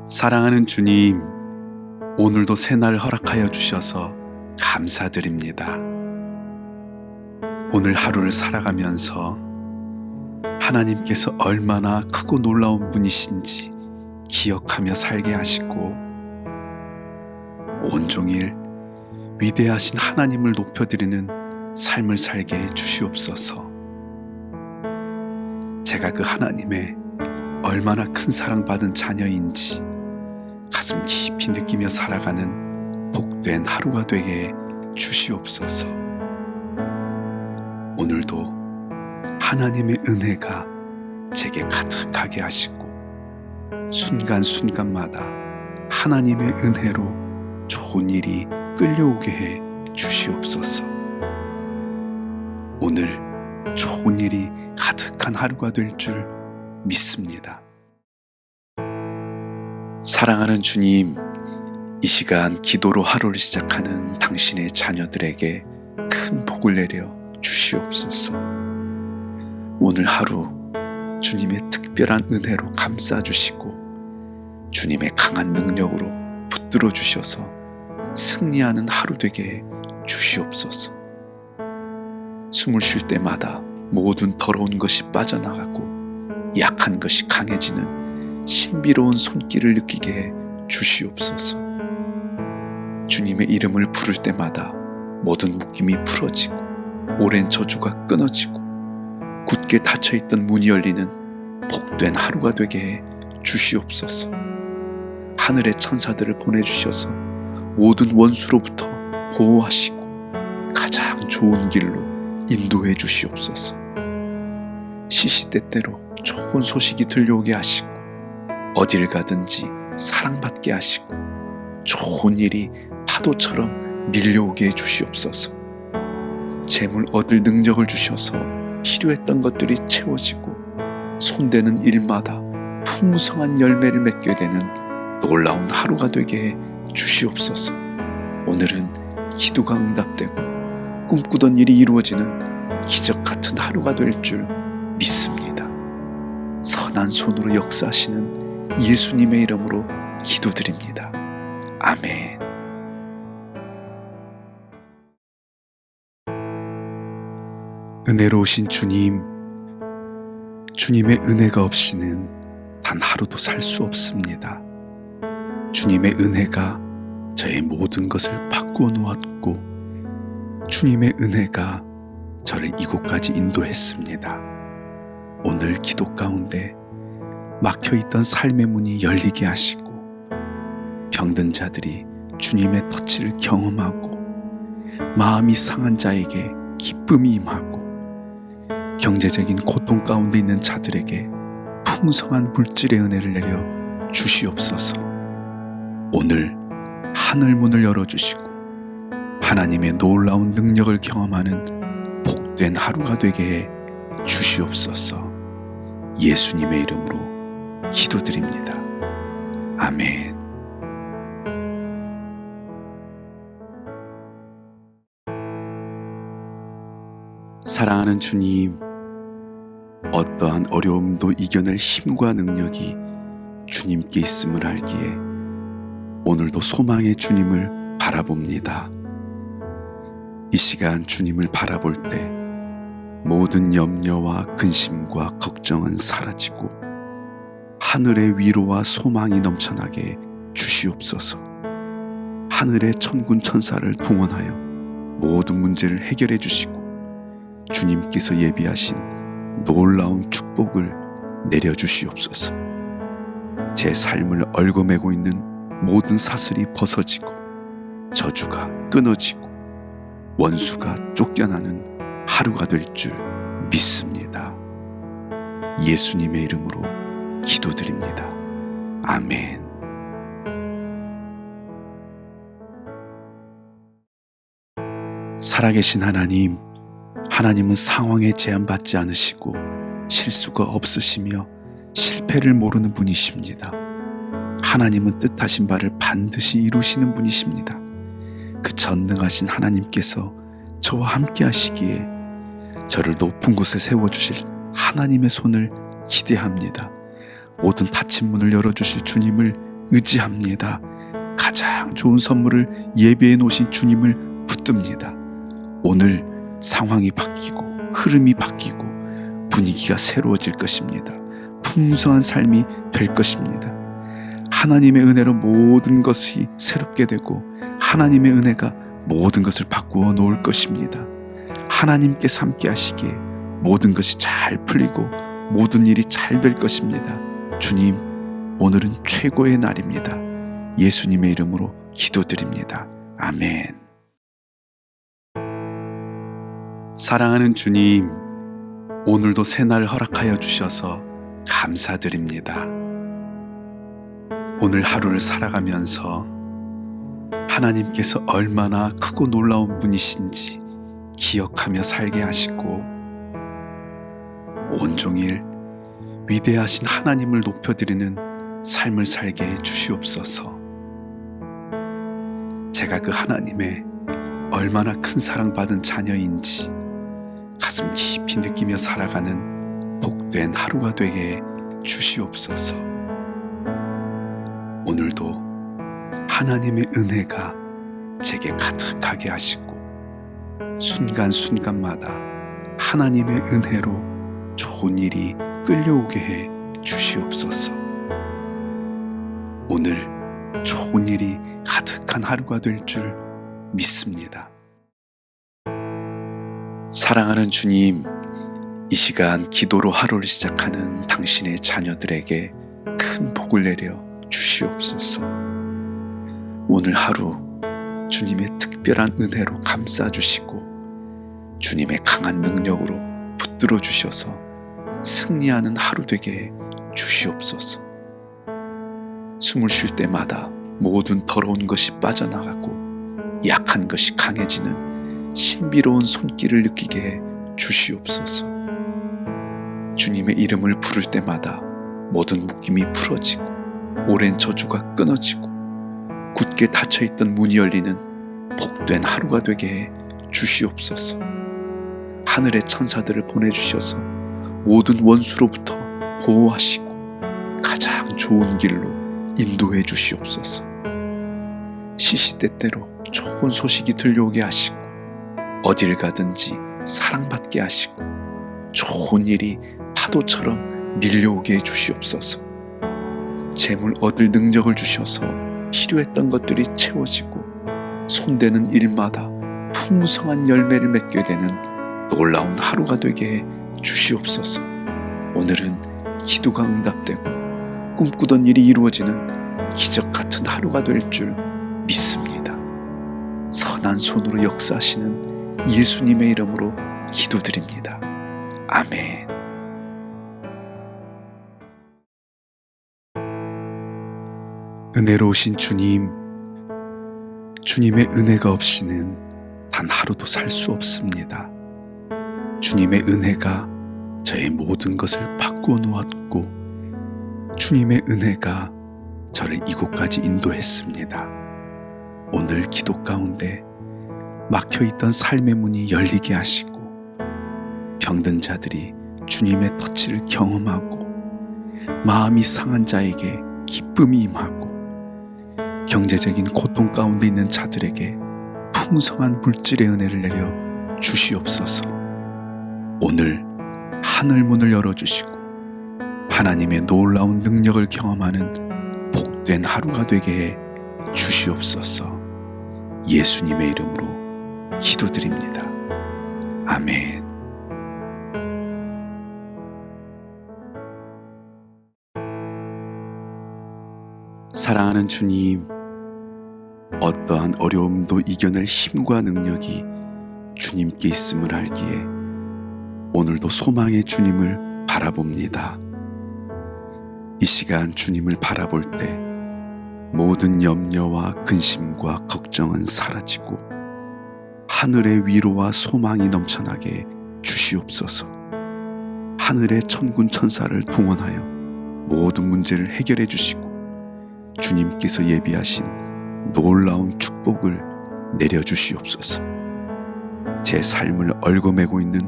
사랑하는 주님, 오늘도 새날 허락하여 주셔서 감사드립니다. 오늘 하루를 살아가면서 하나님께서 얼마나 크고 놀라운 분이신지 기억하며 살게 하시고 온종일 위대하신 하나님을 높여드리는 삶을 살게 해 주시옵소서. 제가 그 하나님의 얼마나 큰 사랑받은 자녀인지 가슴 깊이 느끼며 살아가는 복된 하루가 되게 해 주시옵소서. 오늘도 하나님의 은혜가 제게 가득하게 하시고 순간순간마다 하나님의 은혜로 좋은 일이 끌려오게 해 주시옵소서. 오늘 좋은 일이 가득한 하루가 될 줄 믿습니다. 사랑하는 주님, 이 시간 기도로 하루를 시작하는 당신의 자녀들에게 큰 복을 내려 주시옵소서. 오늘 하루 주님의 특별한 은혜로 감싸주시고 주님의 강한 능력으로 붙들어 주셔서 승리하는 하루 되게 해 주시옵소서. 숨을 쉴 때마다 모든 더러운 것이 빠져나가고 약한 것이 강해지는 신비로운 손길을 느끼게 해 주시옵소서. 주님의 이름을 부를 때마다 모든 묶임이 풀어지고 오랜 저주가 끊어지고 굳게 닫혀있던 문이 열리는 복된 하루가 되게 해 주시옵소서. 하늘의 천사들을 보내주셔서 모든 원수로부터 보호하시고 가장 좋은 길로 인도해 주시옵소서. 시시때때로 좋은 소식이 들려오게 하시고 어딜 가든지 사랑받게 하시고 좋은 일이 파도처럼 밀려오게 해 주시옵소서. 재물 얻을 능력을 주셔서 필요했던 것들이 채워지고 손대는 일마다 풍성한 열매를 맺게 되는 놀라운 하루가 되게 해 주시옵소서. 오늘은 기도가 응답되고 꿈꾸던 일이 이루어지는 기적 같은 하루가 될 줄 믿습니다. 선한 손으로 역사하시는 예수님의 이름으로 기도드립니다. 아멘. 은혜로우신 주님, 주님의 은혜가 없이는 단 하루도 살 수 없습니다. 주님의 은혜가 저의 모든 것을 바꾸어 놓았고 주님의 은혜가 저를 이곳까지 인도했습니다. 오늘 기도 가운데 막혀있던 삶의 문이 열리게 하시고 병든 자들이 주님의 터치를 경험하고 마음이 상한 자에게 기쁨이 임하고 경제적인 고통 가운데 있는 자들에게 풍성한 물질의 은혜를 내려 주시옵소서. 오늘 하늘 문을 열어주시고 하나님의 놀라운 능력을 경험하는 복된 하루가 되게 해 주시옵소서. 예수님의 이름으로 기도드립니다. 아멘. 사랑하는 주님, 어떠한 어려움도 이겨낼 힘과 능력이 주님께 있음을 알기에 오늘도 소망의 주님을 바라봅니다. 이 시간 주님을 바라볼 때 모든 염려와 근심과 걱정은 사라지고 하늘의 위로와 소망이 넘쳐나게 주시옵소서. 하늘의 천군 천사를 동원하여 모든 문제를 해결해 주시고 주님께서 예비하신 놀라운 축복을 내려주시옵소서. 제 삶을 얽어매고 있는 모든 사슬이 벗어지고 저주가 끊어지고 원수가 쫓겨나는 하루가 될 줄 믿습니다. 예수님의 이름으로 기도드립니다. 아멘. 살아계신 하나님, 하나님은 상황에 제한받지 않으시고 실수가 없으시며 실패를 모르는 분이십니다. 하나님은 뜻하신 바를 반드시 이루시는 분이십니다. 그 전능하신 하나님께서 저와 함께 하시기에 저를 높은 곳에 세워주실 하나님의 손을 기대합니다. 모든 닫힌 문을 열어주실 주님을 의지합니다. 가장 좋은 선물을 예배해 놓으신 주님을 붙듭니다. 오늘 상황이 바뀌고 흐름이 바뀌고 분위기가 새로워질 것입니다. 풍성한 삶이 될 것입니다. 하나님의 은혜로 모든 것이 새롭게 되고 하나님의 은혜가 모든 것을 바꾸어 놓을 것입니다. 하나님께서 함께 하시기에 모든 것이 잘 풀리고 모든 일이 잘 될 것입니다. 주님, 오늘은 최고의 날입니다. 예수님의 이름으로 기도드립니다. 아멘. 사랑하는 주님, 오늘도 새날 허락하여 주셔서 감사드립니다. 오늘 하루를 살아가면서 하나님께서 얼마나 크고 놀라운 분이신지 기억하며 살게 하시고 온종일 위대하신 하나님을 높여드리는 삶을 살게 해 주시옵소서. 제가 그 하나님의 얼마나 큰 사랑받은 자녀인지 가슴 깊이 느끼며 살아가는 복된 하루가 되게 해 주시옵소서. 오늘도 하나님의 은혜가 제게 가득하게 하시고 순간순간마다 하나님의 은혜로 좋은 일이 끌려오게 해 주시옵소서. 오늘 좋은 일이 가득한 하루가 될 줄 믿습니다. 사랑하는 주님, 이 시간 기도로 하루를 시작하는 당신의 자녀들에게 큰 복을 내려 주시옵소서. 오늘 하루 주님의 특별한 은혜로 감싸주시고 주님의 강한 능력으로 붙들어 주셔서 승리하는 하루 되게 해 주시옵소서. 숨을 쉴 때마다 모든 더러운 것이 빠져나가고 약한 것이 강해지는 신비로운 손길을 느끼게 해 주시옵소서. 주님의 이름을 부를 때마다 모든 묶임이 풀어지고 오랜 저주가 끊어지고 굳게 닫혀있던 문이 열리는 복된 하루가 되게 해 주시옵소서. 하늘의 천사들을 보내주셔서 모든 원수로부터 보호하시고 가장 좋은 길로 인도해 주시옵소서. 시시때때로 좋은 소식이 들려오게 하시고 어딜 가든지 사랑받게 하시고 좋은 일이 파도처럼 밀려오게 해 주시옵소서. 재물 얻을 능력을 주셔서 필요했던 것들이 채워지고 손대는 일마다 풍성한 열매를 맺게 되는 놀라운 하루가 되게 해 주시옵소서. 오늘은 기도가 응답되고 꿈꾸던 일이 이루어지는 기적 같은 하루가 될 줄 믿습니다. 선한 손으로 역사하시는 예수님의 이름으로 기도드립니다. 아멘. 은혜로우신 주님, 주님의 은혜가 없이는 단 하루도 살 수 없습니다. 주님의 은혜가 저의 모든 것을 바꾸어 놓았고 주님의 은혜가 저를 이곳까지 인도했습니다. 오늘 기도 가운데 막혀있던 삶의 문이 열리게 하시고 병든 자들이 주님의 터치를 경험하고 마음이 상한 자에게 기쁨이 임하고 경제적인 고통 가운데 있는 자들에게 풍성한 물질의 은혜를 내려 주시옵소서. 오늘 하늘문을 열어주시고 하나님의 놀라운 능력을 경험하는 복된 하루가 되게 해 주시옵소서. 예수님의 이름으로 기도드립니다. 아멘. 사랑하는 주님, 어떠한 어려움도 이겨낼 힘과 능력이 주님께 있음을 알기에 오늘도 소망의 주님을 바라봅니다. 이 시간 주님을 바라볼 때 모든 염려와 근심과 걱정은 사라지고 하늘의 위로와 소망이 넘쳐나게 주시옵소서. 하늘의 천군 천사를 동원하여 모든 문제를 해결해 주시고 주님께서 예비하신 놀라운 축복을 내려주시옵소서. 제 삶을 얽어매고 있는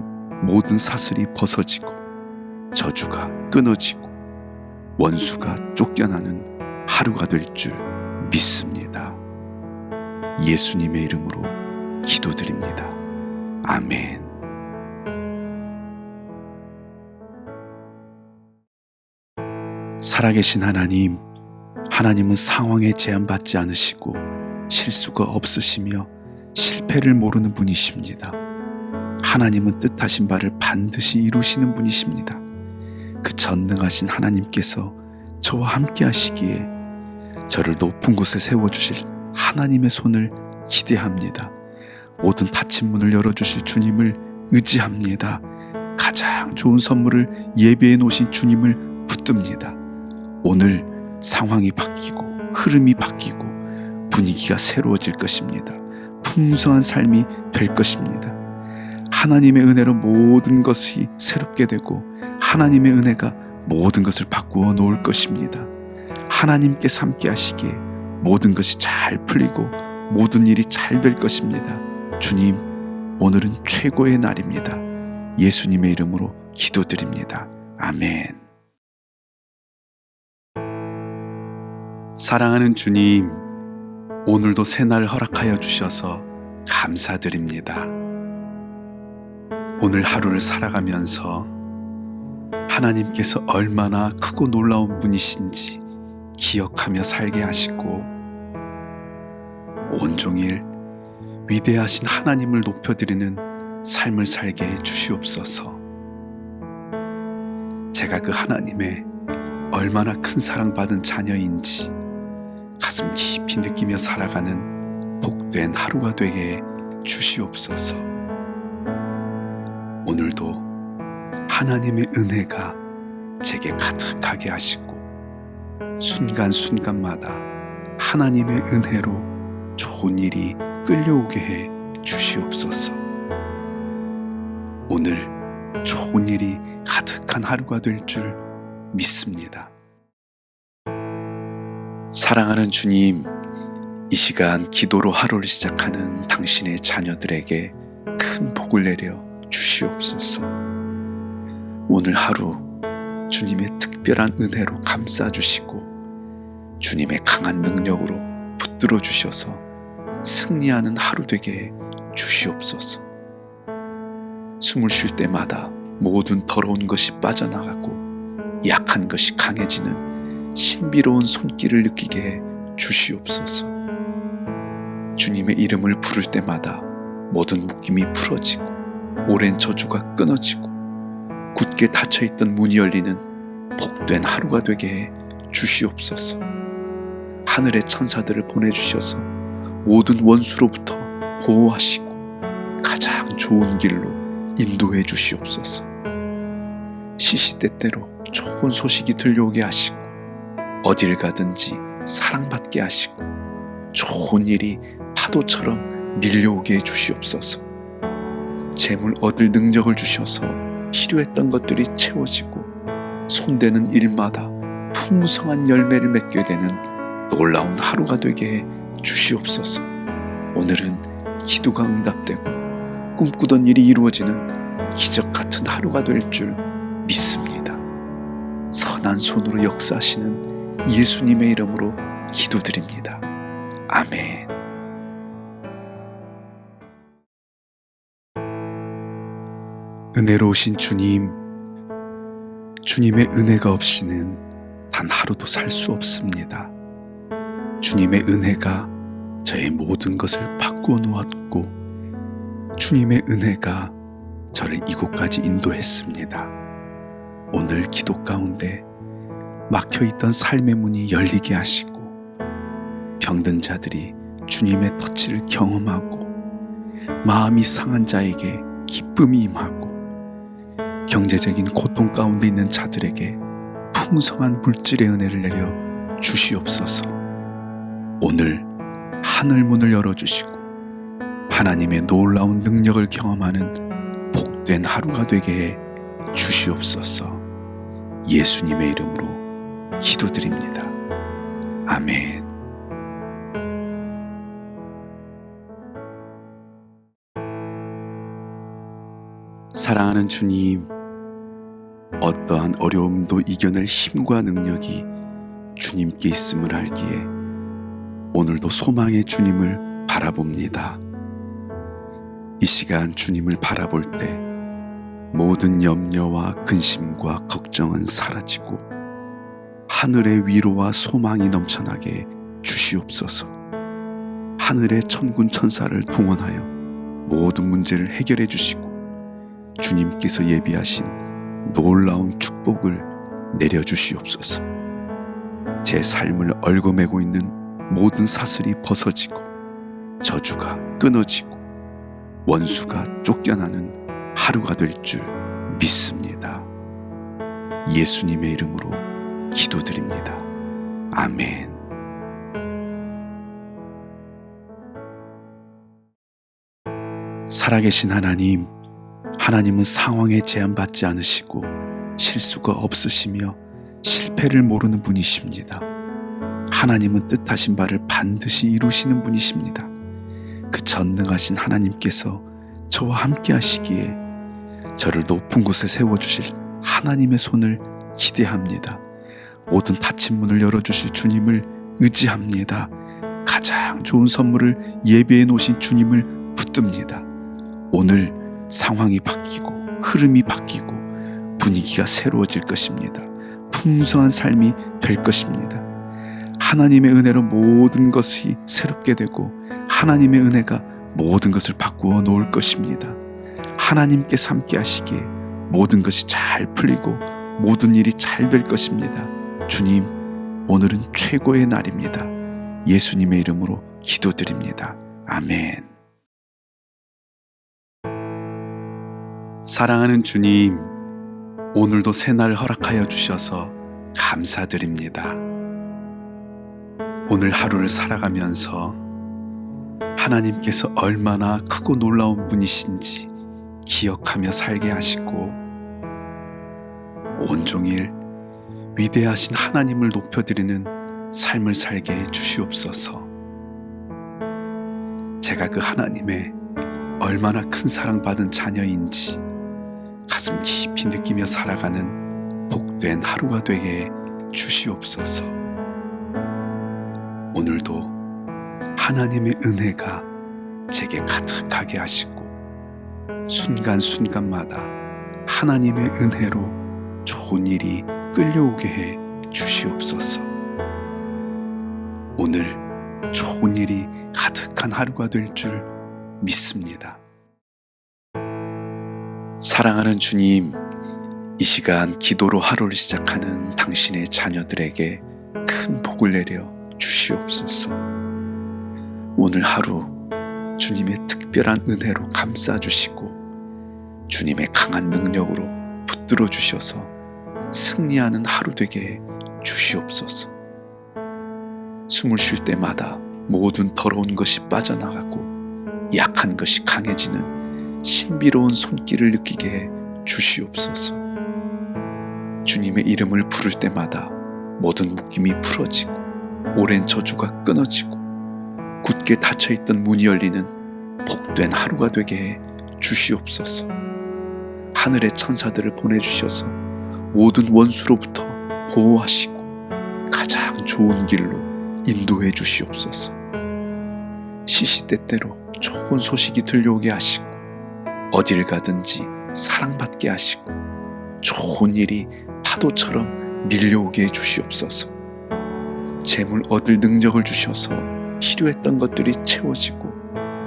모든 사슬이 벗어지고 저주가 끊어지고 원수가 쫓겨나는 하루가 될 줄 믿습니다. 예수님의 이름으로 기도드립니다. 아멘. 살아계신 하나님, 하나님은 상황에 제한받지 않으시고 실수가 없으시며 실패를 모르는 분이십니다. 하나님은 뜻하신 바를 반드시 이루시는 분이십니다. 그 전능하신 하나님께서 저와 함께 하시기에 저를 높은 곳에 세워주실 하나님의 손을 기대합니다. 모든 닫힌 문을 열어주실 주님을 의지합니다. 가장 좋은 선물을 예배해 놓으신 주님을 붙듭니다. 오늘 상황이 바뀌고 흐름이 바뀌고 분위기가 새로워질 것입니다. 풍성한 삶이 될 것입니다. 하나님의 은혜로 모든 것이 새롭게 되고 하나님의 은혜가 모든 것을 바꾸어 놓을 것입니다. 하나님께서 함께 하시기에 모든 것이 잘 풀리고 모든 일이 잘 될 것입니다. 주님, 오늘은 최고의 날입니다. 예수님의 이름으로 기도드립니다. 아멘. 사랑하는 주님, 오늘도 새날을 허락하여 주셔서 감사드립니다. 오늘 하루를 살아가면서 하나님께서 얼마나 크고 놀라운 분이신지 기억하며 살게 하시고 온종일 위대하신 하나님을 높여드리는 삶을 살게 해 주시옵소서. 제가 그 하나님의 얼마나 큰 사랑받은 자녀인지 가슴 깊이 느끼며 살아가는 복된 하루가 되게 해 주시옵소서. 오늘도 하나님의 은혜가 제게 가득하게 하시고 순간순간마다 하나님의 은혜로 좋은 일이 끌려오게 해 주시옵소서. 오늘 좋은 일이 가득한 하루가 될 줄 믿습니다. 사랑하는 주님, 이 시간 기도로 하루를 시작하는 당신의 자녀들에게 큰 복을 내려 주시옵소서. 오늘 하루 주님의 특별한 은혜로 감싸주시고 주님의 강한 능력으로 붙들어 주셔서 승리하는 하루 되게 해 주시옵소서. 숨을 쉴 때마다 모든 더러운 것이 빠져나가고 약한 것이 강해지는 신비로운 손길을 느끼게 해 주시옵소서. 주님의 이름을 부를 때마다 모든 묶임이 풀어지고 오랜 저주가 끊어지고 굳게 닫혀있던 문이 열리는 복된 하루가 되게 해 주시옵소서. 하늘의 천사들을 보내주셔서 모든 원수로부터 보호하시고 가장 좋은 길로 인도해 주시옵소서. 시시때때로 좋은 소식이 들려오게 하시고 어딜 가든지 사랑받게 하시고 좋은 일이 파도처럼 밀려오게 해 주시옵소서. 재물 얻을 능력을 주셔서 필요했던 것들이 채워지고 손대는 일마다 풍성한 열매를 맺게 되는 놀라운 하루가 되게 해 주시옵소서. 오늘은 기도가 응답되고 꿈꾸던 일이 이루어지는 기적 같은 하루가 될 줄 믿습니다. 선한 손으로 역사하시는 예수님의 이름으로 기도드립니다. 아멘. 은혜로우신 주님, 주님의 은혜가 없이는 단 하루도 살 수 없습니다. 주님의 은혜가 저의 모든 것을 바꾸어 놓았고 주님의 은혜가 저를 이곳까지 인도했습니다. 오늘 기도 가운데 막혀있던 삶의 문이 열리게 하시고 병든 자들이 주님의 터치를 경험하고 마음이 상한 자에게 기쁨이 임하고 경제적인 고통 가운데 있는 자들에게 풍성한 물질의 은혜를 내려 주시옵소서. 오늘 하늘 문을 열어주시고 하나님의 놀라운 능력을 경험하는 복된 하루가 되게 해 주시옵소서. 예수님의 이름으로 기도드립니다. 아멘. 사랑하는 주님, 어떠한 어려움도 이겨낼 힘과 능력이 주님께 있음을 알기에 오늘도 소망의 주님을 바라봅니다. 이 시간 주님을 바라볼 때 모든 염려와 근심과 걱정은 사라지고 하늘의 위로와 소망이 넘쳐나게 주시옵소서. 하늘의 천군 천사를 동원하여 모든 문제를 해결해 주시고 주님께서 예비하신 놀라운 축복을 내려주시옵소서. 제 삶을 얽어매고 있는 모든 사슬이 벗어지고 저주가 끊어지고 원수가 쫓겨나는 하루가 될 줄 믿습니다. 예수님의 이름으로 기도드립니다. 아멘. 살아계신 하나님, 하나님은 상황에 제한받지 않으시고 실수가 없으시며 실패를 모르는 분이십니다. 하나님은 뜻하신 바를 반드시 이루시는 분이십니다. 그 전능하신 하나님께서 저와 함께 하시기에 저를 높은 곳에 세워주실 하나님의 손을 기대합니다. 모든 닫힌 문을 열어주실 주님을 의지합니다. 가장 좋은 선물을 예배해 놓으신 주님을 붙듭니다. 오늘 상황이 바뀌고 흐름이 바뀌고 분위기가 새로워질 것입니다. 풍성한 삶이 될 것입니다. 하나님의 은혜로 모든 것이 새롭게 되고 하나님의 은혜가 모든 것을 바꾸어 놓을 것입니다. 하나님께서 함께 하시기에 모든 것이 잘 풀리고 모든 일이 잘 될 것입니다. 주님, 오늘은 최고의 날입니다. 예수님의 이름으로 기도드립니다. 아멘. 사랑하는 주님, 오늘도 새날 허락하여 주셔서 감사드립니다. 오늘 하루를 살아가면서 하나님께서 얼마나 크고 놀라운 분이신지 기억하며 살게 하시고 온종일 위대하신 하나님을 높여드리는 삶을 살게 해 주시옵소서. 제가 그 하나님의 얼마나 큰 사랑받은 자녀인지 가슴 깊이 느끼며 살아가는 복된 하루가 되게 해 주시옵소서. 오늘도 하나님의 은혜가 제게 가득하게 하시고 순간순간마다 하나님의 은혜로 좋은 일이 끌려오게 해 주시옵소서. 오늘 좋은 일이 가득한 하루가 될 줄 믿습니다. 사랑하는 주님, 이 시간 기도로 하루를 시작하는 당신의 자녀들에게 큰 복을 내려 주시옵소서. 오늘 하루 주님의 특별한 은혜로 감싸주시고 주님의 강한 능력으로 붙들어 주셔서 승리하는 하루 되게 해 주시옵소서. 숨을 쉴 때마다 모든 더러운 것이 빠져나가고 약한 것이 강해지는 신비로운 손길을 느끼게 해 주시옵소서. 주님의 이름을 부를 때마다 모든 묶임이 풀어지고 오랜 저주가 끊어지고 굳게 닫혀있던 문이 열리는 복된 하루가 되게 해 주시옵소서. 하늘의 천사들을 보내주셔서 모든 원수로부터 보호하시고 가장 좋은 길로 인도해 주시옵소서. 시시때때로 좋은 소식이 들려오게 하시고 어딜 가든지 사랑받게 하시고 좋은 일이 파도처럼 밀려오게 해주시옵소서. 재물 얻을 능력을 주셔서 필요했던 것들이 채워지고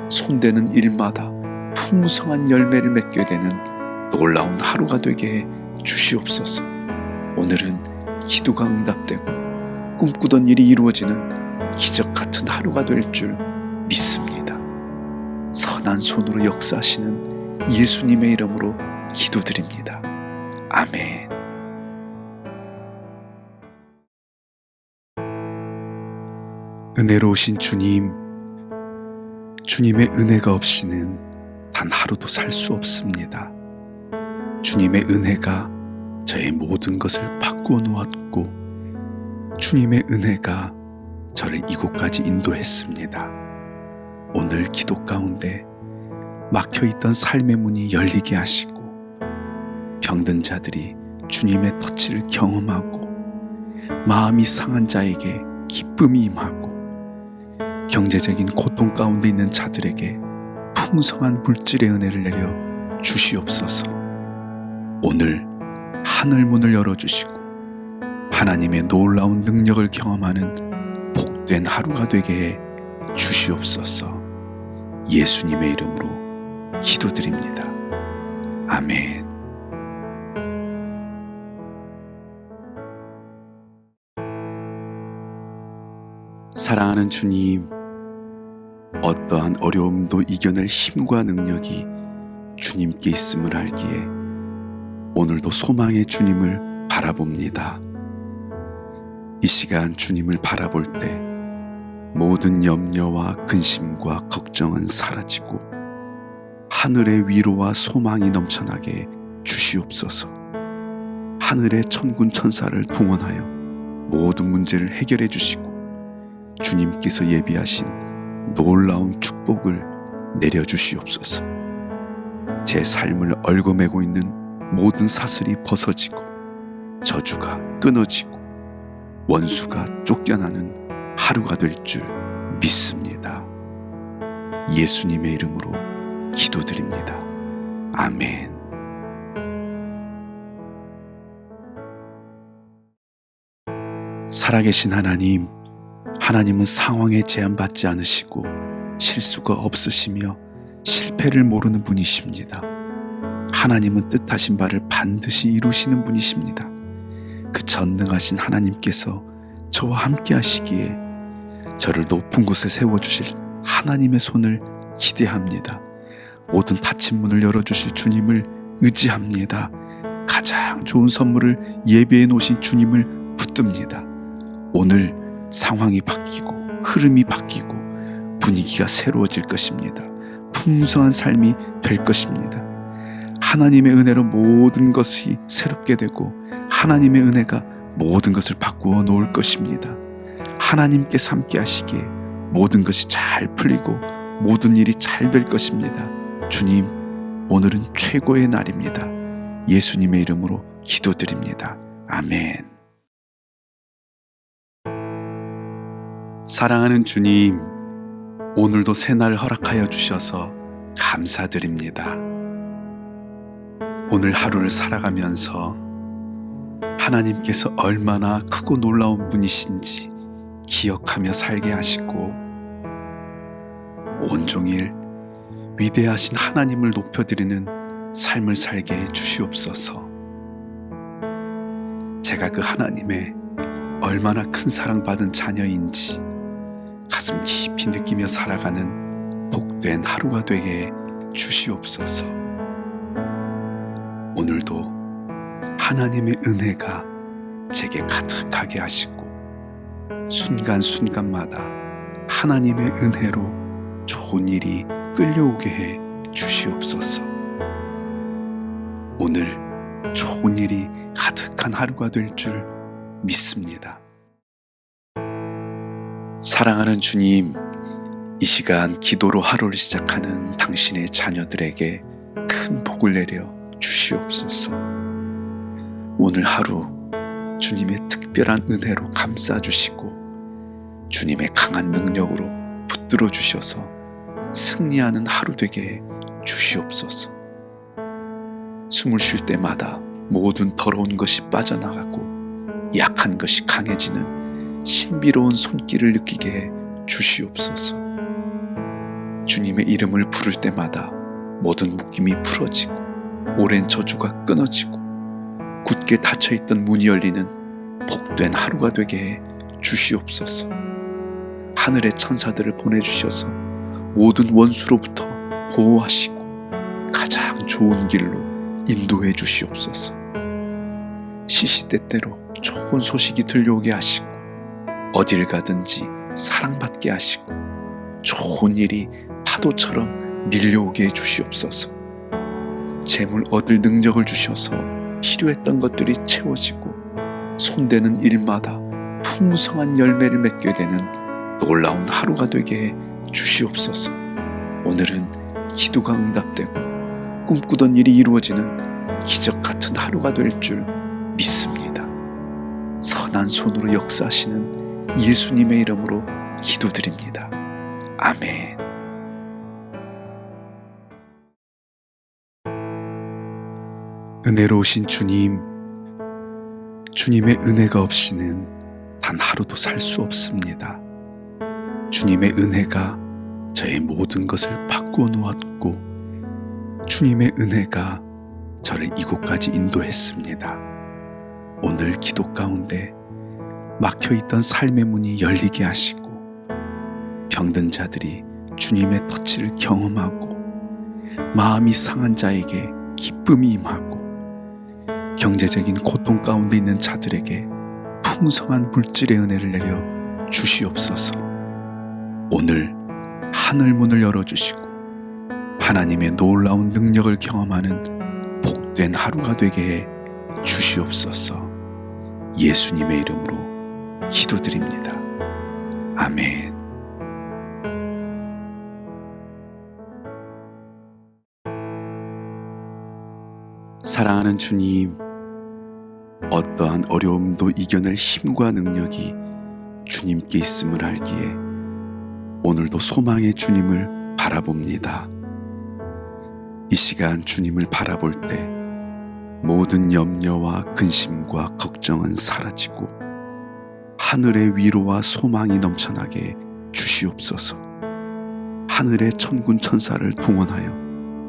손대는 일마다 풍성한 열매를 맺게 되는 놀라운 하루가 되게 해 주시옵소서. 오늘은 기도가 응답되고 꿈꾸던 일이 이루어지는 기적 같은 하루가 될 줄 믿습니다. 선한 손으로 역사하시는 예수님의 이름으로 기도드립니다. 아멘. 은혜로우신 주님, 주님의 은혜가 없이는 단 하루도 살 수 없습니다. 주님의 은혜가 저의 모든 것을 바꾸어 놓았고 주님의 은혜가 저를 이곳까지 인도했습니다. 오늘 기도 가운데 막혀있던 삶의 문이 열리게 하시고 병든 자들이 주님의 터치를 경험하고 마음이 상한 자에게 기쁨이 임하고 경제적인 고통 가운데 있는 자들에게 풍성한 물질의 은혜를 내려 주시옵소서. 오늘 하늘 문을 열어주시고 하나님의 놀라운 능력을 경험하는 복된 하루가 되게 해 주시옵소서. 예수님의 이름으로 기도드립니다. 아멘. 사랑하는 주님, 어떠한 어려움도 이겨낼 힘과 능력이 주님께 있음을 알기에 오늘도 소망의 주님을 바라봅니다. 이 시간 주님을 바라볼 때 모든 염려와 근심과 걱정은 사라지고 하늘의 위로와 소망이 넘쳐나게 주시옵소서. 하늘의 천군 천사를 동원하여 모든 문제를 해결해 주시고 주님께서 예비하신 놀라운 축복을 내려주시옵소서. 제 삶을 얽어매고 있는 모든 사슬이 벗어지고 저주가 끊어지고 원수가 쫓겨나는 하루가 될 줄 믿습니다. 예수님의 이름으로 기도드립니다. 아멘. 살아계신 하나님, 하나님은 상황에 제한받지 않으시고 실수가 없으시며 실패를 모르는 분이십니다. 하나님은 뜻하신 바를 반드시 이루시는 분이십니다. 그 전능하신 하나님께서 저와 함께 하시기에 저를 높은 곳에 세워주실 하나님의 손을 기대합니다. 모든 닫힌 문을 열어주실 주님을 의지합니다. 가장 좋은 선물을 예배해 놓으신 주님을 붙듭니다. 오늘 상황이 바뀌고 흐름이 바뀌고 분위기가 새로워질 것입니다. 풍성한 삶이 될 것입니다. 하나님의 은혜로 모든 것이 새롭게 되고 하나님의 은혜가 모든 것을 바꾸어 놓을 것입니다. 하나님께서 함께 하시기에 모든 것이 잘 풀리고 모든 일이 잘 될 것입니다. 주님, 오늘은 최고의 날입니다. 예수님의 이름으로 기도드립니다. 아멘. 사랑하는 주님, 오늘도 새날 허락하여 주셔서 감사드립니다. 오늘 하루를 살아가면서 하나님께서 얼마나 크고 놀라운 분이신지 기억하며 살게 하시고 온종일 위대하신 하나님을 높여드리는 삶을 살게 해 주시옵소서. 제가 그 하나님의 얼마나 큰 사랑받은 자녀인지 가슴 깊이 느끼며 살아가는 복된 하루가 되게 해 주시옵소서. 오늘도 하나님의 은혜가 제게 가득하게 하시고 순간순간마다 하나님의 은혜로 좋은 일이 끌려오게 해 주시옵소서. 오늘 좋은 일이 가득한 하루가 될 줄 믿습니다. 사랑하는 주님, 이 시간 기도로 하루를 시작하는 당신의 자녀들에게 큰 복을 내려 주시옵소서. 오늘 하루 주님의 특별한 은혜로 감싸주시고 주님의 강한 능력으로 붙들어 주셔서 승리하는 하루 되게 해 주시옵소서. 숨을 쉴 때마다 모든 더러운 것이 빠져나가고 약한 것이 강해지는 신비로운 손길을 느끼게 해 주시옵소서. 주님의 이름을 부를 때마다 모든 묶임이 풀어지고 오랜 저주가 끊어지고 굳게 닫혀있던 문이 열리는 복된 하루가 되게 해 주시옵소서. 하늘의 천사들을 보내주셔서 모든 원수로부터 보호하시고 가장 좋은 길로 인도해 주시옵소서. 시시때때로 좋은 소식이 들려오게 하시고 어딜 가든지 사랑받게 하시고 좋은 일이 파도처럼 밀려오게 해 주시옵소서. 재물 얻을 능력을 주셔서 필요했던 것들이 채워지고 손대는 일마다 풍성한 열매를 맺게 되는 놀라운 하루가 되게 해 주시옵소서. 오늘은 기도가 응답되고 꿈꾸던 일이 이루어지는 기적 같은 하루가 될 줄 믿습니다. 선한 강한 손으로 역사하시는 예수님의 이름으로 기도드립니다. 아멘. 은혜로우신 주님, 주님의 은혜가 없이는 단 하루도 살 수 없습니다. 주님의 은혜가 저의 모든 것을 바꾸어 놓았고, 주님의 은혜가 저를 이곳까지 인도했습니다. 오늘 기도 가운데 막혀있던 삶의 문이 열리게 하시고, 병든 자들이 주님의 터치를 경험하고, 마음이 상한 자에게 기쁨이 임하고, 경제적인 고통 가운데 있는 자들에게 풍성한 물질의 은혜를 내려 주시옵소서. 오늘 하늘문을 열어주시고 하나님의 놀라운 능력을 경험하는 복된 하루가 되게 해 주시옵소서. 예수님의 이름으로 기도드립니다. 아멘. 사랑하는 주님, 어떠한 어려움도 이겨낼 힘과 능력이 주님께 있음을 알기에 오늘도 소망의 주님을 바라봅니다. 이 시간 주님을 바라볼 때 모든 염려와 근심과 걱정은 사라지고 하늘의 위로와 소망이 넘쳐나게 주시옵소서. 하늘의 천군 천사를 동원하여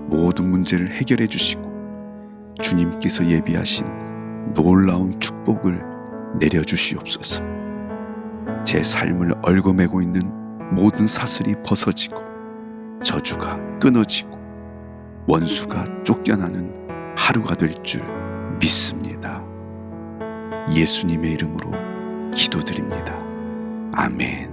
모든 문제를 해결해 주시고 주님께서 예비하신 놀라운 축복을 내려주시옵소서. 제 삶을 얽어매고 있는 모든 사슬이 벗어지고 저주가 끊어지고 원수가 쫓겨나는 하루가 될 줄 믿습니다. 예수님의 이름으로 기도드립니다. 아멘.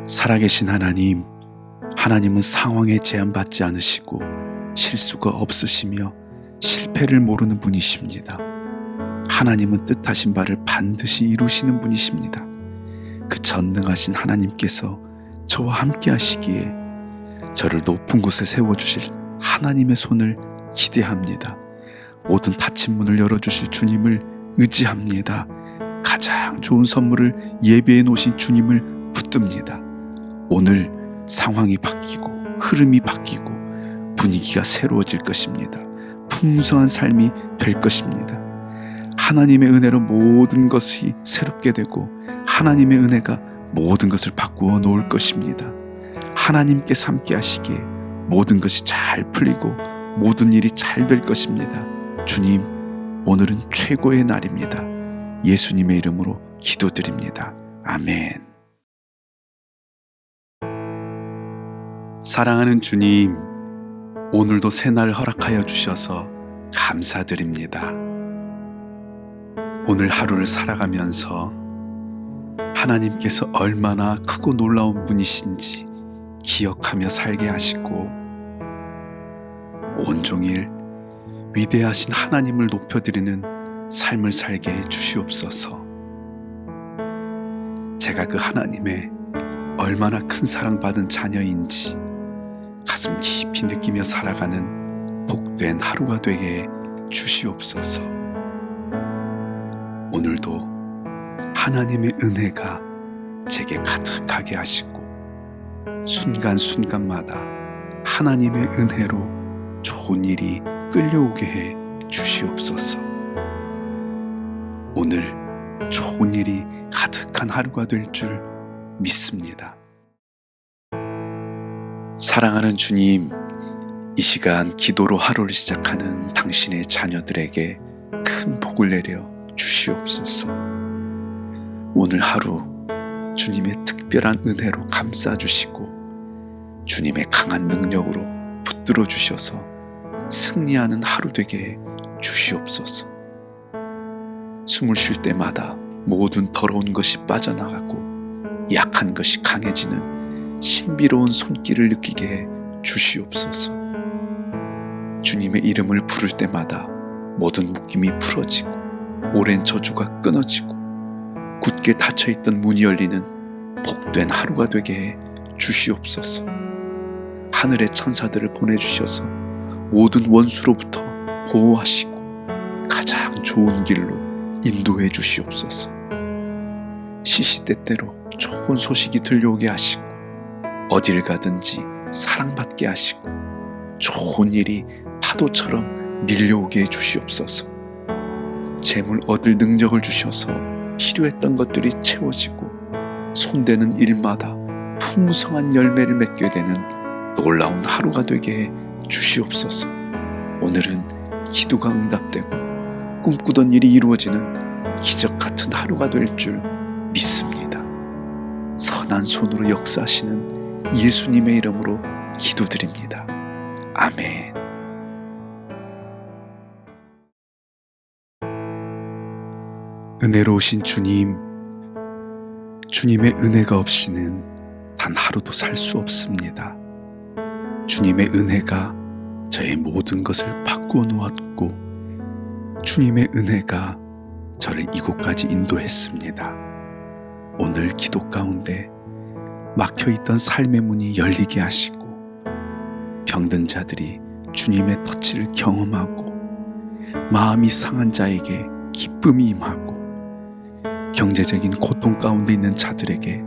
살아계신 하나님, 하나님은 상황에 제한받지 않으시고 실수가 없으시며 실패를 모르는 분이십니다. 하나님은 뜻하신 바를 반드시 이루시는 분이십니다. 그 전능하신 하나님께서 저와 함께 하시기에 저를 높은 곳에 세워주실 하나님의 손을 기대합니다. 모든 닫힌 문을 열어주실 주님을 의지합니다. 가장 좋은 선물을 예비해 놓으신 주님을 붙듭니다. 오늘 상황이 바뀌고 흐름이 바뀌고 분위기가 새로워질 것입니다. 풍성한 삶이 될 것입니다. 하나님의 은혜로 모든 것이 새롭게 되고 하나님의 은혜가 모든 것을 바꾸어 놓을 것입니다. 하나님께서 함께 하시기에 모든 것이 잘 풀리고 모든 일이 잘 될 것입니다. 주님, 오늘은 최고의 날입니다. 예수님의 이름으로 기도드립니다. 아멘. 사랑하는 주님, 오늘도 새날을 허락하여 주셔서 감사드립니다. 오늘 하루를 살아가면서 하나님께서 얼마나 크고 놀라운 분이신지 기억하며 살게 하시고 온종일 위대하신 하나님을 높여드리는 삶을 살게 해 주시옵소서. 제가 그 하나님의 얼마나 큰 사랑받은 자녀인지 가슴 깊이 느끼며 살아가는 복된 하루가 되게 해 주시옵소서. 오늘도 하나님의 은혜가 제게 가득하게 하시고 순간순간마다 하나님의 은혜로 좋은 일이 끌려오게 해 주시옵소서. 오늘 좋은 일이 가득한 하루가 될 줄 믿습니다. 사랑하는 주님, 이 시간 기도로 하루를 시작하는 당신의 자녀들에게 큰 복을 내려 주시옵소서. 오늘 하루 주님의 특별한 은혜로 감싸주시고 주님의 강한 능력으로 붙들어 주셔서 승리하는 하루 되게 해 주시옵소서. 숨을 쉴 때마다 모든 더러운 것이 빠져나가고 약한 것이 강해지는 신비로운 손길을 느끼게 해 주시옵소서. 주님의 이름을 부를 때마다 모든 묶임이 풀어지고 오랜 저주가 끊어지고 굳게 닫혀있던 문이 열리는 복된 하루가 되게 해 주시옵소서. 하늘의 천사들을 보내주셔서 모든 원수로부터 보호하시고 가장 좋은 길로 인도해 주시옵소서. 시시때때로 좋은 소식이 들려오게 하시고 어딜 가든지 사랑받게 하시고 좋은 일이 파도처럼 밀려오게 해 주시옵소서. 재물 얻을 능력을 주셔서 필요했던 것들이 채워지고 손대는 일마다 풍성한 열매를 맺게 되는 놀라운 하루가 되게 해 주시옵소서. 오늘은 기도가 응답되고 꿈꾸던 일이 이루어지는 기적 같은 하루가 될 줄 믿습니다. 선한 손으로 역사하시는 예수님의 이름으로 기도드립니다. 아멘. 은혜로우신 주님, 주님의 은혜가 없이는 단 하루도 살 수 없습니다. 주님의 은혜가 저의 모든 것을 바꾸어 놓았고 주님의 은혜가 저를 이곳까지 인도했습니다. 오늘 기도 가운데 막혀있던 삶의 문이 열리게 하시고 병든 자들이 주님의 터치를 경험하고 마음이 상한 자에게 기쁨이 임하고 경제적인 고통 가운데 있는 자들에게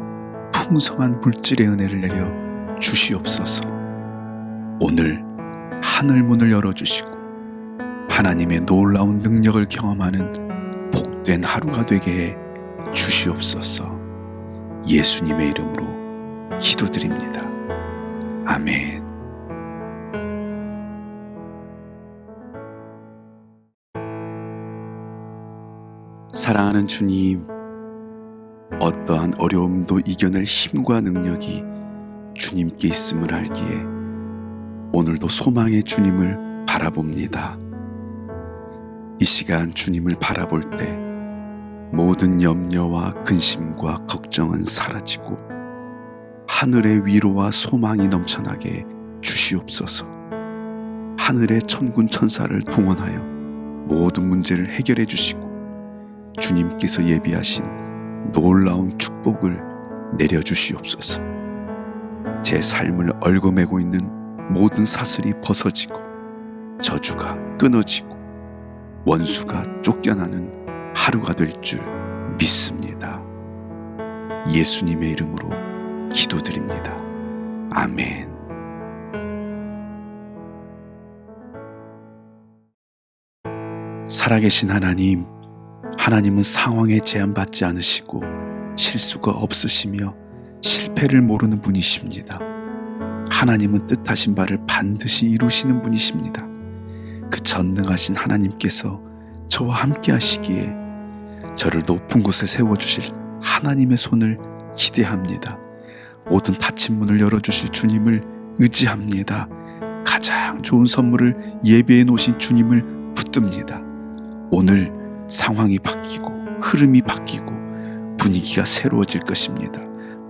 풍성한 물질의 은혜를 내려 주시옵소서. 오늘 하늘문을 열어주시고 하나님의 놀라운 능력을 경험하는 복된 하루가 되게 해 주시옵소서. 예수님의 이름으로 기도드립니다. 아멘. 사랑하는 주님, 어떠한 어려움도 이겨낼 힘과 능력이 주님께 있음을 알기에 오늘도 소망의 주님을 바라봅니다. 이 시간 주님을 바라볼 때 모든 염려와 근심과 걱정은 사라지고 하늘의 위로와 소망이 넘쳐나게 주시옵소서. 하늘의 천군 천사를 동원하여 모든 문제를 해결해 주시고 주님께서 예비하신 놀라운 축복을 내려주시옵소서. 제 삶을 얽어매고 있는 모든 사슬이 벗어지고 저주가 끊어지고 원수가 쫓겨나는 하루가 될 줄 믿습니다. 예수님의 이름으로 기도드립니다. 아멘. 살아계신 하나님, 하나님은 상황에 제한받지 않으시고 실수가 없으시며 실패를 모르는 분이십니다. 하나님은 뜻하신 바를 반드시 이루시는 분이십니다. 그 전능하신 하나님께서 저와 함께 하시기에 저를 높은 곳에 세워주실 하나님의 손을 기대합니다. 모든 닫힌 문을 열어주실 주님을 의지합니다. 가장 좋은 선물을 예배해 놓으신 주님을 붙듭니다. 오늘 상황이 바뀌고 흐름이 바뀌고 분위기가 새로워질 것입니다.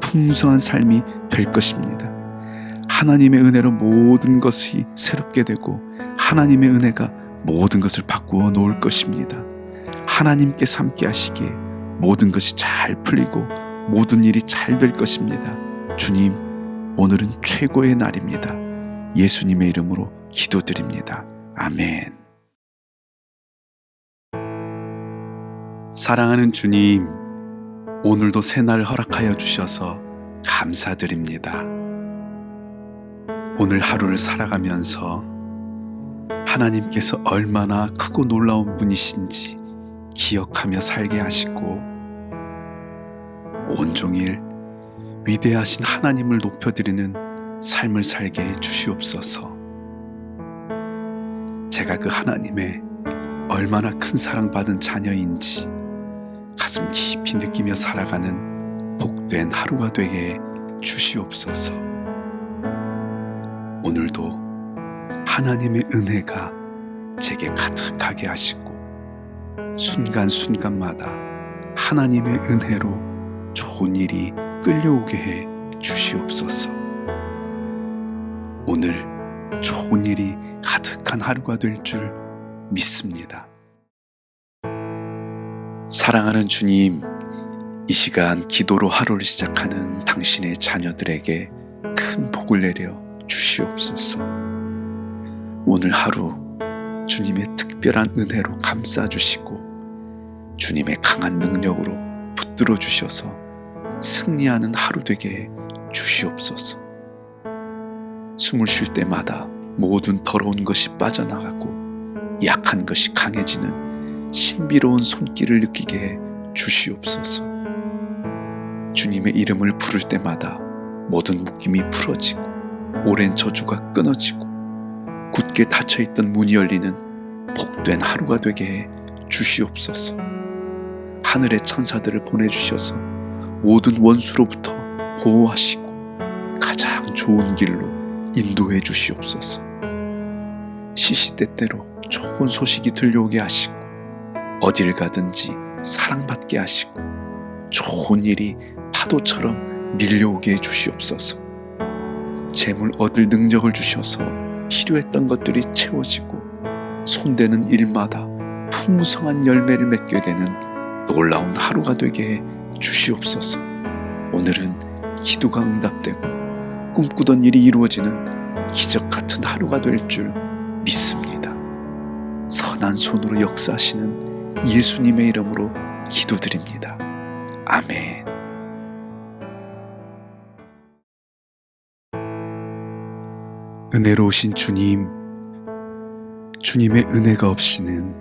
풍성한 삶이 될 것입니다. 하나님의 은혜로 모든 것이 새롭게 되고 하나님의 은혜가 모든 것을 바꾸어 놓을 것입니다. 하나님께서 함께 하시기에 모든 것이 잘 풀리고 모든 일이 잘 될 것입니다. 주님, 오늘은 최고의 날입니다. 예수님의 이름으로 기도드립니다. 아멘. 사랑하는 주님, 오늘도 새날을 허락하여 주셔서 감사드립니다. 오늘 하루를 살아가면서 하나님께서 얼마나 크고 놀라운 분이신지 기억하며 살게 하시고 온종일 위대하신 하나님을 높여드리는 삶을 살게 해 주시옵소서. 제가 그 하나님의 얼마나 큰 사랑받은 자녀인지 가슴 깊이 느끼며 살아가는 복된 하루가 되게 해 주시옵소서. 오늘도 하나님의 은혜가 제게 가득하게 하시고 순간순간마다 하나님의 은혜로 좋은 일이 끌려오게 해 주시옵소서. 오늘 좋은 일이 가득한 하루가 될 줄 믿습니다. 사랑하는 주님, 이 시간 기도로 하루를 시작하는 당신의 자녀들에게 큰 복을 내려 주시옵소서. 오늘 하루 주님의 특별한 은혜로 감싸주시고 주님의 강한 능력으로 붙들어 주셔서 승리하는 하루 되게 해 주시옵소서. 숨을 쉴 때마다 모든 더러운 것이 빠져나가고 약한 것이 강해지는 신비로운 손길을 느끼게 해 주시옵소서. 주님의 이름을 부를 때마다 모든 묶임이 풀어지고 오랜 저주가 끊어지고 굳게 닫혀있던 문이 열리는 복된 하루가 되게 해 주시옵소서. 하늘의 천사들을 보내주셔서 모든 원수로부터 보호하시고 가장 좋은 길로 인도해 주시옵소서. 시시때때로 좋은 소식이 들려오게 하시고 어딜 가든지 사랑받게 하시고 좋은 일이 파도처럼 밀려오게 해 주시옵소서. 재물 얻을 능력을 주셔서 필요했던 것들이 채워지고 손대는 일마다 풍성한 열매를 맺게 되는 놀라운 하루가 되게 해 주시옵소서. 오늘은 기도가 응답되고 꿈꾸던 일이 이루어지는 기적 같은 하루가 될 줄 믿습니다. 선한 손으로 역사하시는 예수님의 이름으로 기도드립니다. 아멘. 은혜로우신 주님, 주님의 은혜가 없이는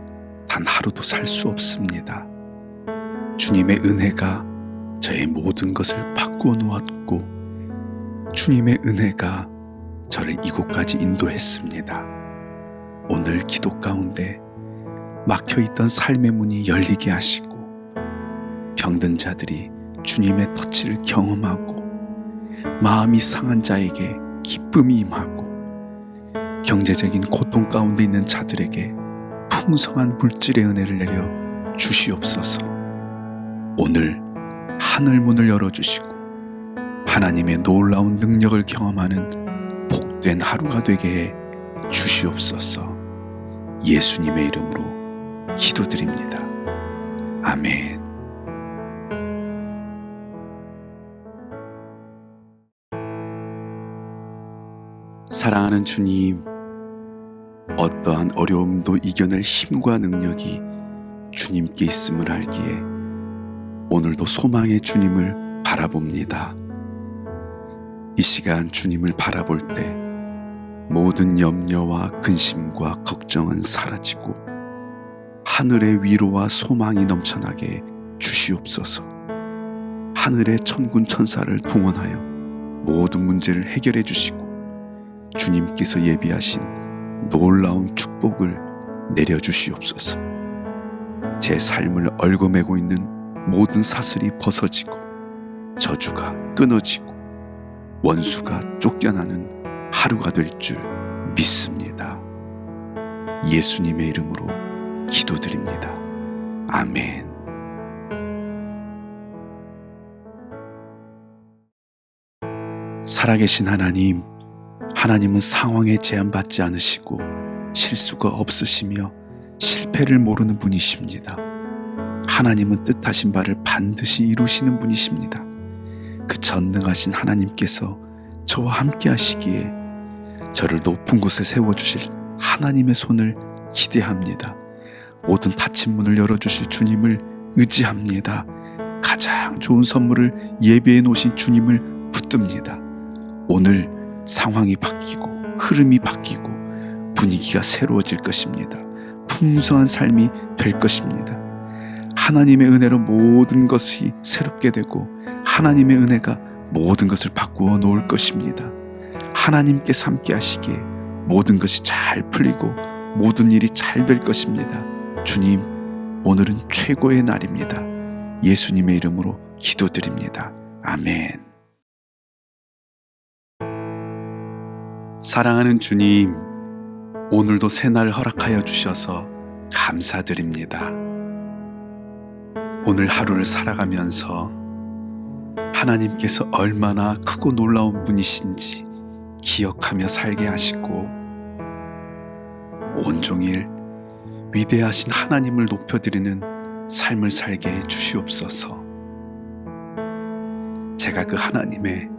단 하루도 살 수 없습니다. 주님의 은혜가 저의 모든 것을 바꾸어 놓았고 주님의 은혜가 저를 이곳까지 인도했습니다. 오늘 기도 가운데 막혀있던 삶의 문이 열리게 하시고 병든 자들이 주님의 터치를 경험하고 마음이 상한 자에게 기쁨이 임하고 경제적인 고통 가운데 있는 자들에게 풍성한 물질의 은혜를 내려 주시옵소서. 오늘 하늘 문을 열어주시고 하나님의 놀라운 능력을 경험하는 복된 하루가 되게 해 주시옵소서. 예수님의 이름으로 기도드립니다. 아멘. 사랑하는 주님, 어떠한 어려움도 이겨낼 힘과 능력이 주님께 있음을 알기에 오늘도 소망의 주님을 바라봅니다. 이 시간 주님을 바라볼 때 모든 염려와 근심과 걱정은 사라지고 하늘의 위로와 소망이 넘쳐나게 주시옵소서. 하늘의 천군 천사를 동원하여 모든 문제를 해결해 주시고 주님께서 예비하신 놀라운 축복을 내려주시옵소서. 제 삶을 얽어매고 있는 모든 사슬이 벗어지고 저주가 끊어지고 원수가 쫓겨나는 하루가 될 줄 믿습니다. 예수님의 이름으로 기도드립니다. 아멘. 살아계신 하나님, 하나님은 상황에 제한받지 않으시고 실수가 없으시며 실패를 모르는 분이십니다. 하나님은 뜻하신 바를 반드시 이루시는 분이십니다. 그 전능하신 하나님께서 저와 함께 하시기에 저를 높은 곳에 세워주실 하나님의 손을 기대합니다. 모든 닫힌 문을 열어주실 주님을 의지합니다. 가장 좋은 선물을 예배해 놓으신 주님을 붙듭니다. 오늘 상황이 바뀌고 흐름이 바뀌고 분위기가 새로워질 것입니다. 풍성한 삶이 될 것입니다. 하나님의 은혜로 모든 것이 새롭게 되고 하나님의 은혜가 모든 것을 바꾸어 놓을 것입니다. 하나님께서 함께 하시기에 모든 것이 잘 풀리고 모든 일이 잘 될 것입니다. 주님, 오늘은 최고의 날입니다. 예수님의 이름으로 기도드립니다. 아멘. 사랑하는 주님, 오늘도 새날을 허락하여 주셔서 감사드립니다. 오늘 하루를 살아가면서 하나님께서 얼마나 크고 놀라운 분이신지 기억하며 살게 하시고 온종일 위대하신 하나님을 높여드리는 삶을 살게 해 주시옵소서. 제가 그 하나님의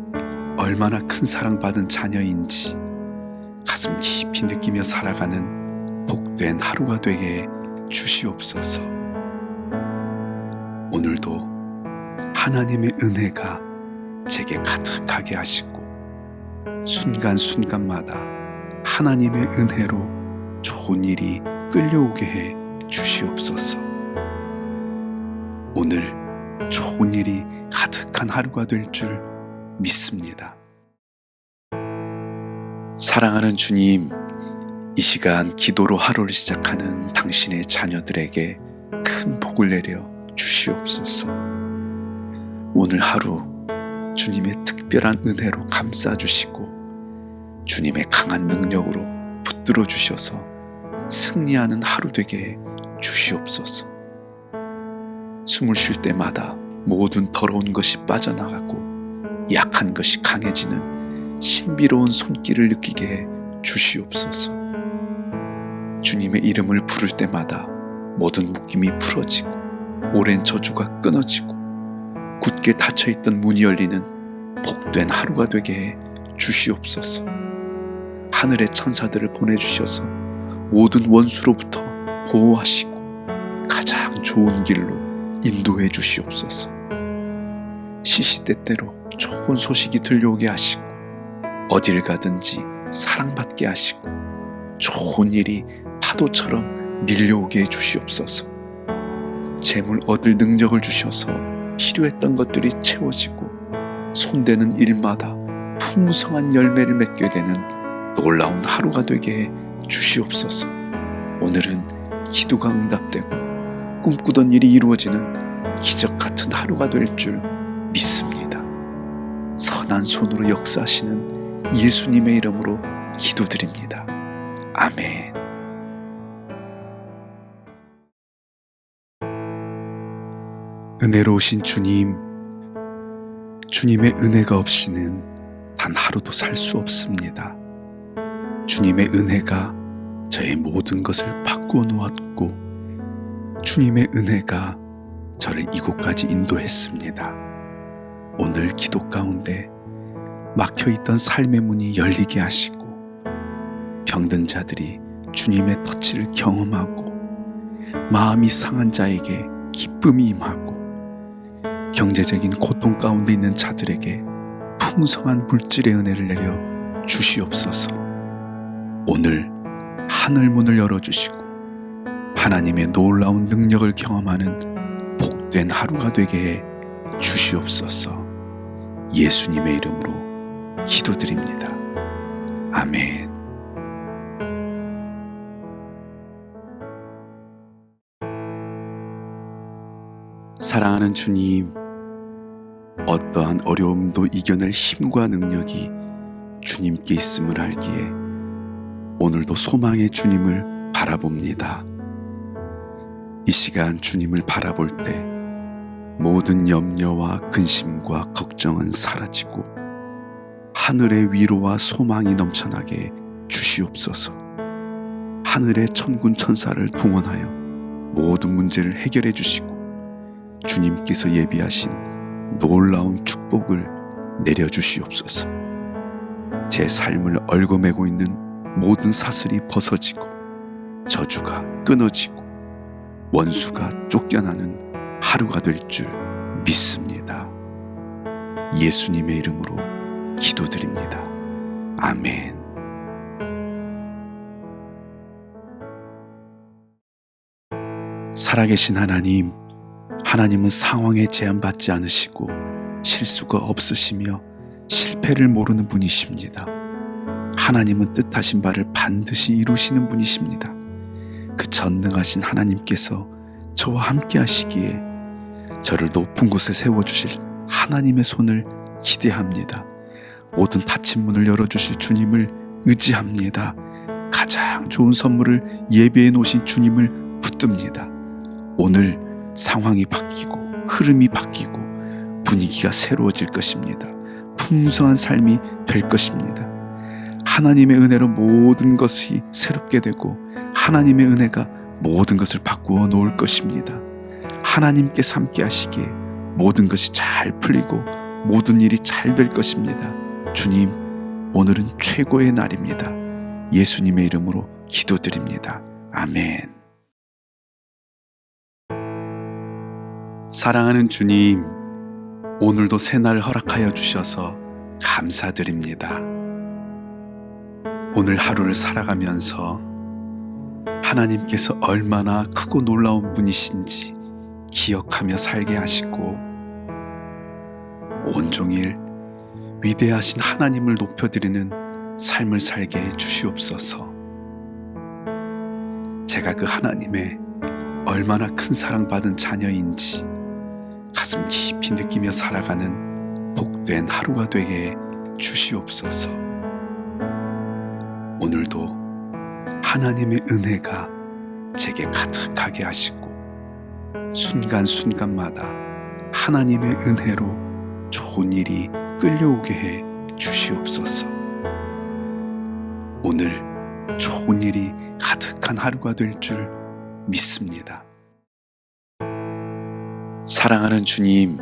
얼마나 큰 사랑받은 자녀인지 가슴 깊이 느끼며 살아가는 복된 하루가 되게 주시옵소서. 오늘도 하나님의 은혜가 제게 가득하게 하시고 순간순간마다 하나님의 은혜로 좋은 일이 끌려오게 해 주시옵소서. 오늘 좋은 일이 가득한 하루가 될 줄 믿습니다. 사랑하는 주님, 이 시간 기도로 하루를 시작하는 당신의 자녀들에게 큰 복을 내려 주시옵소서. 오늘 하루 주님의 특별한 은혜로 감싸주시고 주님의 강한 능력으로 붙들어 주셔서 승리하는 하루 되게 해 주시옵소서. 숨을 쉴 때마다 모든 더러운 것이 빠져나가고 약한 것이 강해지는 신비로운 손길을 느끼게 해 주시옵소서. 주님의 이름을 부를 때마다 모든 묶임이 풀어지고 오랜 저주가 끊어지고 굳게 닫혀있던 문이 열리는 복된 하루가 되게 해 주시옵소서. 하늘의 천사들을 보내주셔서 모든 원수로부터 보호하시고 가장 좋은 길로 인도해 주시옵소서. 시시때때로 좋은 소식이 들려오게 하시고 어딜 가든지 사랑받게 하시고 좋은 일이 파도처럼 밀려오게 해 주시옵소서. 재물 얻을 능력을 주셔서 필요했던 것들이 채워지고 손대는 일마다 풍성한 열매를 맺게 되는 놀라운 하루가 되게 해 주시옵소서. 오늘은 기도가 응답되고 꿈꾸던 일이 이루어지는 기적 같은 하루가 될 줄 믿습니다. 선한 손으로 역사하시는 예수님의 이름으로 기도드립니다. 아멘. 은혜로우신 주님, 주님의 은혜가 없이는 단 하루도 살 수 없습니다. 주님의 은혜가 저의 모든 것을 바꾸어 놓았고 주님의 은혜가 저를 이곳까지 인도했습니다. 오늘 기도 가운데 막혀있던 삶의 문이 열리게 하시고 병든 자들이 주님의 터치를 경험하고 마음이 상한 자에게 기쁨이 임하고 경제적인 고통 가운데 있는 자들에게 풍성한 물질의 은혜를 내려 주시옵소서. 오늘 하늘문을 열어주시고 하나님의 놀라운 능력을 경험하는 복된 하루가 되게 해 주시옵소서. 예수님의 이름으로 기도드립니다. 아멘. 사랑하는 주님, 어떠한 어려움도 이겨낼 힘과 능력이 주님께 있음을 알기에 오늘도 소망의 주님을 바라봅니다. 이 시간 주님을 바라볼 때 모든 염려와 근심과 걱정은 사라지고 하늘의 위로와 소망이 넘쳐나게 주시옵소서. 하늘의 천군 천사를 동원하여 모든 문제를 해결해 주시고 주님께서 예비하신 놀라운 축복을 내려주시옵소서. 제 삶을 얽어매고 있는 모든 사슬이 벗어지고 저주가 끊어지고 원수가 쫓겨나는 하루가 될 줄 믿습니다. 예수님의 이름으로 기도드립니다. 아멘. 살아계신 하나님, 하나님은 상황에 제한받지 않으시고 실수가 없으시며 실패를 모르는 분이십니다. 하나님은 뜻하신 바를 반드시 이루시는 분이십니다. 그 전능하신 하나님께서 저와 함께 하시기에 저를 높은 곳에 세워주실 하나님의 손을 기대합니다. 모든 닫힌 문을 열어주실 주님을 의지합니다. 가장 좋은 선물을 예배해 놓으신 주님을 붙듭니다. 오늘 상황이 바뀌고 흐름이 바뀌고 분위기가 새로워질 것입니다. 풍성한 삶이 될 것입니다. 하나님의 은혜로 모든 것이 새롭게 되고 하나님의 은혜가 모든 것을 바꾸어 놓을 것입니다. 하나님께서 함께 하시기에 모든 것이 잘 풀리고 모든 일이 잘 될 것입니다. 주님, 오늘은 최고의 날입니다. 예수님의 이름으로 기도드립니다. 아멘. 사랑하는 주님, 오늘도 새날 허락하여 주셔서 감사드립니다. 오늘 하루를 살아가면서 하나님께서 얼마나 크고 놀라운 분이신지 기억하며 살게 하시고 온종일 위대하신 하나님을 높여드리는 삶을 살게 해 주시옵소서. 제가 그 하나님의 얼마나 큰 사랑받은 자녀인지 가슴 깊이 느끼며 살아가는 복된 하루가 되게 해 주시옵소서. 오늘도 하나님의 은혜가 제게 가득하게 하시고 순간순간마다 하나님의 은혜로 좋은 일이 끌려오게 해 주시옵소서. 오늘 좋은 일이 가득한 하루가 될 줄 믿습니다. 사랑하는 주님,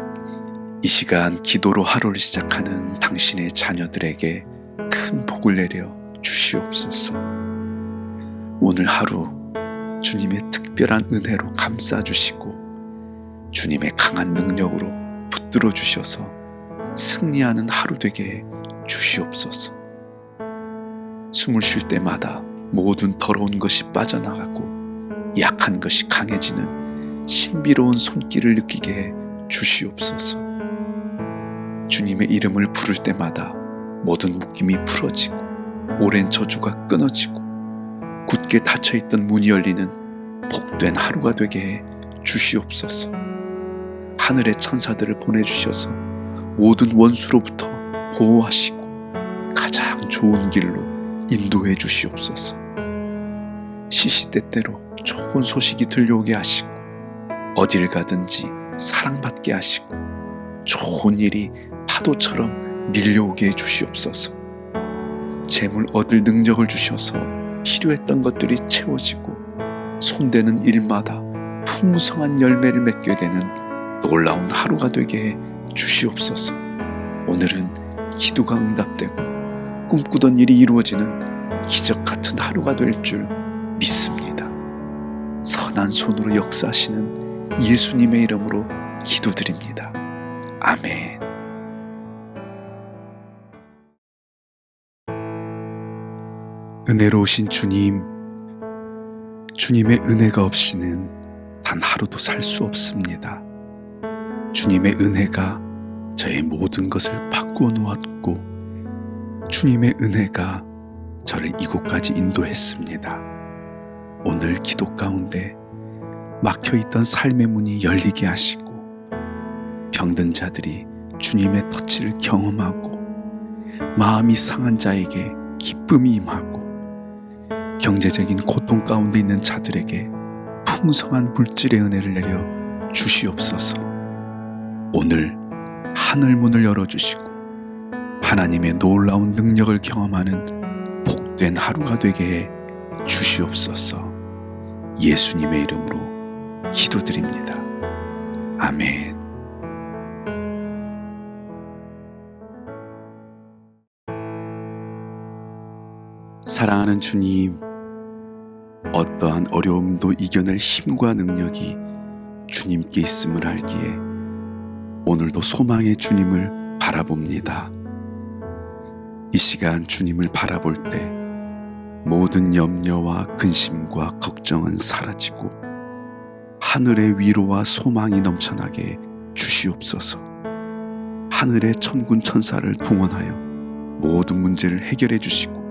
이 시간 기도로 하루를 시작하는 당신의 자녀들에게 큰 복을 내려 주시옵소서. 오늘 하루 주님의 특별한 은혜로 감싸주시고 주님의 강한 능력으로 붙들어 주셔서 승리하는 하루 되게 해 주시옵소서. 숨을 쉴 때마다 모든 더러운 것이 빠져나가고 약한 것이 강해지는 신비로운 손길을 느끼게 해 주시옵소서. 주님의 이름을 부를 때마다 모든 묶임이 풀어지고 오랜 저주가 끊어지고 굳게 닫혀있던 문이 열리는 복된 하루가 되게 해 주시옵소서. 하늘의 천사들을 보내주셔서 모든 원수로부터 보호하시고 가장 좋은 길로 인도해 주시옵소서. 시시때때로 좋은 소식이 들려오게 하시고 어딜 가든지 사랑받게 하시고 좋은 일이 파도처럼 밀려오게 해 주시옵소서. 재물 얻을 능력을 주셔서 필요했던 것들이 채워지고 손대는 일마다 풍성한 열매를 맺게 되는 놀라운 하루가 되게 해 주시옵소서. 오늘은 기도가 응답되고 꿈꾸던 일이 이루어지는 기적 같은 하루가 될 줄 믿습니다. 선한 손으로 역사하시는 예수님의 이름으로 기도드립니다. 아멘. 은혜로우신 주님, 주님의 은혜가 없이는 단 하루도 살 수 없습니다. 주님의 은혜가 저의 모든 것을 바꾸어 놓았고 주님의 은혜가 저를 이곳까지 인도했습니다. 오늘 기도 가운데 막혀있던 삶의 문이 열리게 하시고 병든 자들이 주님의 터치를 경험하고 마음이 상한 자에게 기쁨이 임하고 경제적인 고통 가운데 있는 자들에게 풍성한 물질의 은혜를 내려 주시옵소서. 오늘 하늘문을 열어주시고 하나님의 놀라운 능력을 경험하는 복된 하루가 되게 해 주시옵소서. 예수님의 이름으로 기도드립니다. 아멘. 사랑하는 주님, 어떠한 어려움도 이겨낼 힘과 능력이 주님께 있음을 알기에 오늘도 소망의 주님을 바라봅니다. 이 시간 주님을 바라볼 때 모든 염려와 근심과 걱정은 사라지고 하늘의 위로와 소망이 넘쳐나게 주시옵소서. 하늘의 천군 천사를 동원하여 모든 문제를 해결해 주시고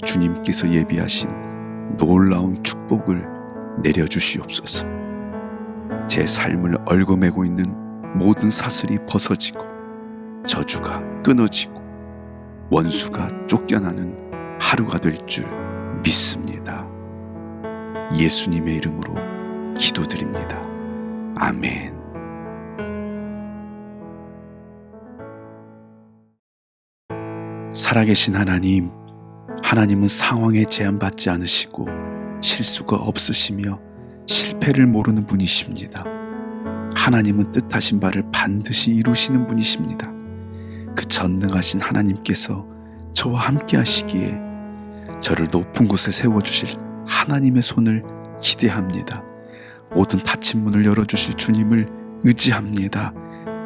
주님께서 예비하신 놀라운 축복을 내려주시옵소서. 제 삶을 얽어매고 있는 모든 사슬이 벗어지고 저주가 끊어지고 원수가 쫓겨나는 하루가 될 줄 믿습니다. 예수님의 이름으로 기도드립니다. 아멘. 살아계신 하나님, 하나님은 상황에 제한받지 않으시고 실수가 없으시며 실패를 모르는 분이십니다. 하나님은 뜻하신 바를 반드시 이루시는 분이십니다. 그 전능하신 하나님께서 저와 함께 하시기에 저를 높은 곳에 세워주실 하나님의 손을 기대합니다. 모든 닫힌 문을 열어주실 주님을 의지합니다.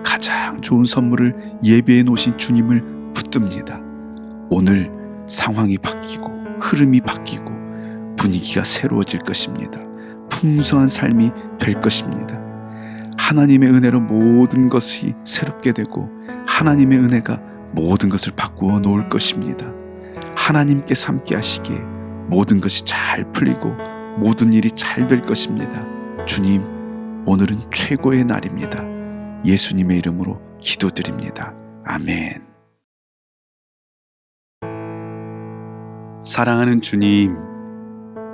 가장 좋은 선물을 예배해 놓으신 주님을 붙듭니다. 오늘 상황이 바뀌고 흐름이 바뀌고 분위기가 새로워질 것입니다. 풍성한 삶이 될 것입니다. 하나님의 은혜로 모든 것이 새롭게 되고 하나님의 은혜가 모든 것을 바꾸어 놓을 것입니다. 하나님께서 함께 하시기에 모든 것이 잘 풀리고 모든 일이 잘 될 것입니다. 주님, 오늘은 최고의 날입니다. 예수님의 이름으로 기도드립니다. 아멘. 사랑하는 주님,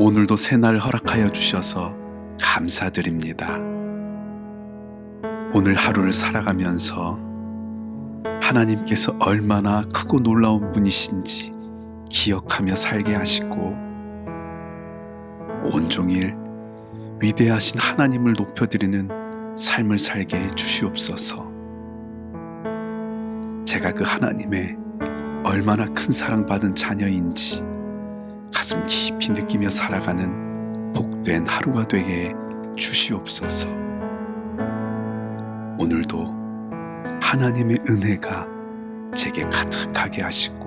오늘도 새날 허락하여 주셔서 감사드립니다. 오늘 하루를 살아가면서 하나님께서 얼마나 크고 놀라운 분이신지 기억하며 살게 하시고 온종일 위대하신 하나님을 높여드리는 삶을 살게 해 주시옵소서. 제가 그 하나님의 얼마나 큰 사랑받은 자녀인지 가슴 깊이 느끼며 살아가는 복된 하루가 되게 해 주시옵소서. 오늘도 하나님의 은혜가 제게 가득하게 하시고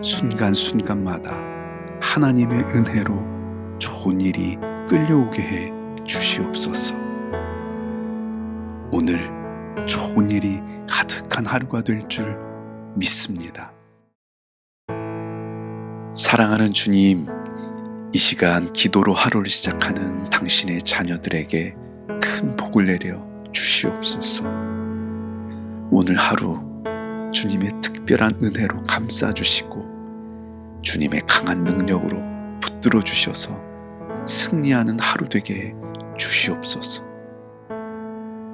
순간순간마다 하나님의 은혜로 좋은 일이 끌려오게 해 주시옵소서. 오늘 좋은 일이 가득한 하루가 될 줄 믿습니다. 사랑하는 주님, 이 시간 기도로 하루를 시작하는 당신의 자녀들에게 큰 복을 내려 주시옵소서. 오늘 하루 주님의 특별한 은혜로 감싸주시고 주님의 강한 능력으로 붙들어 주셔서 승리하는 하루 되게 해 주시옵소서.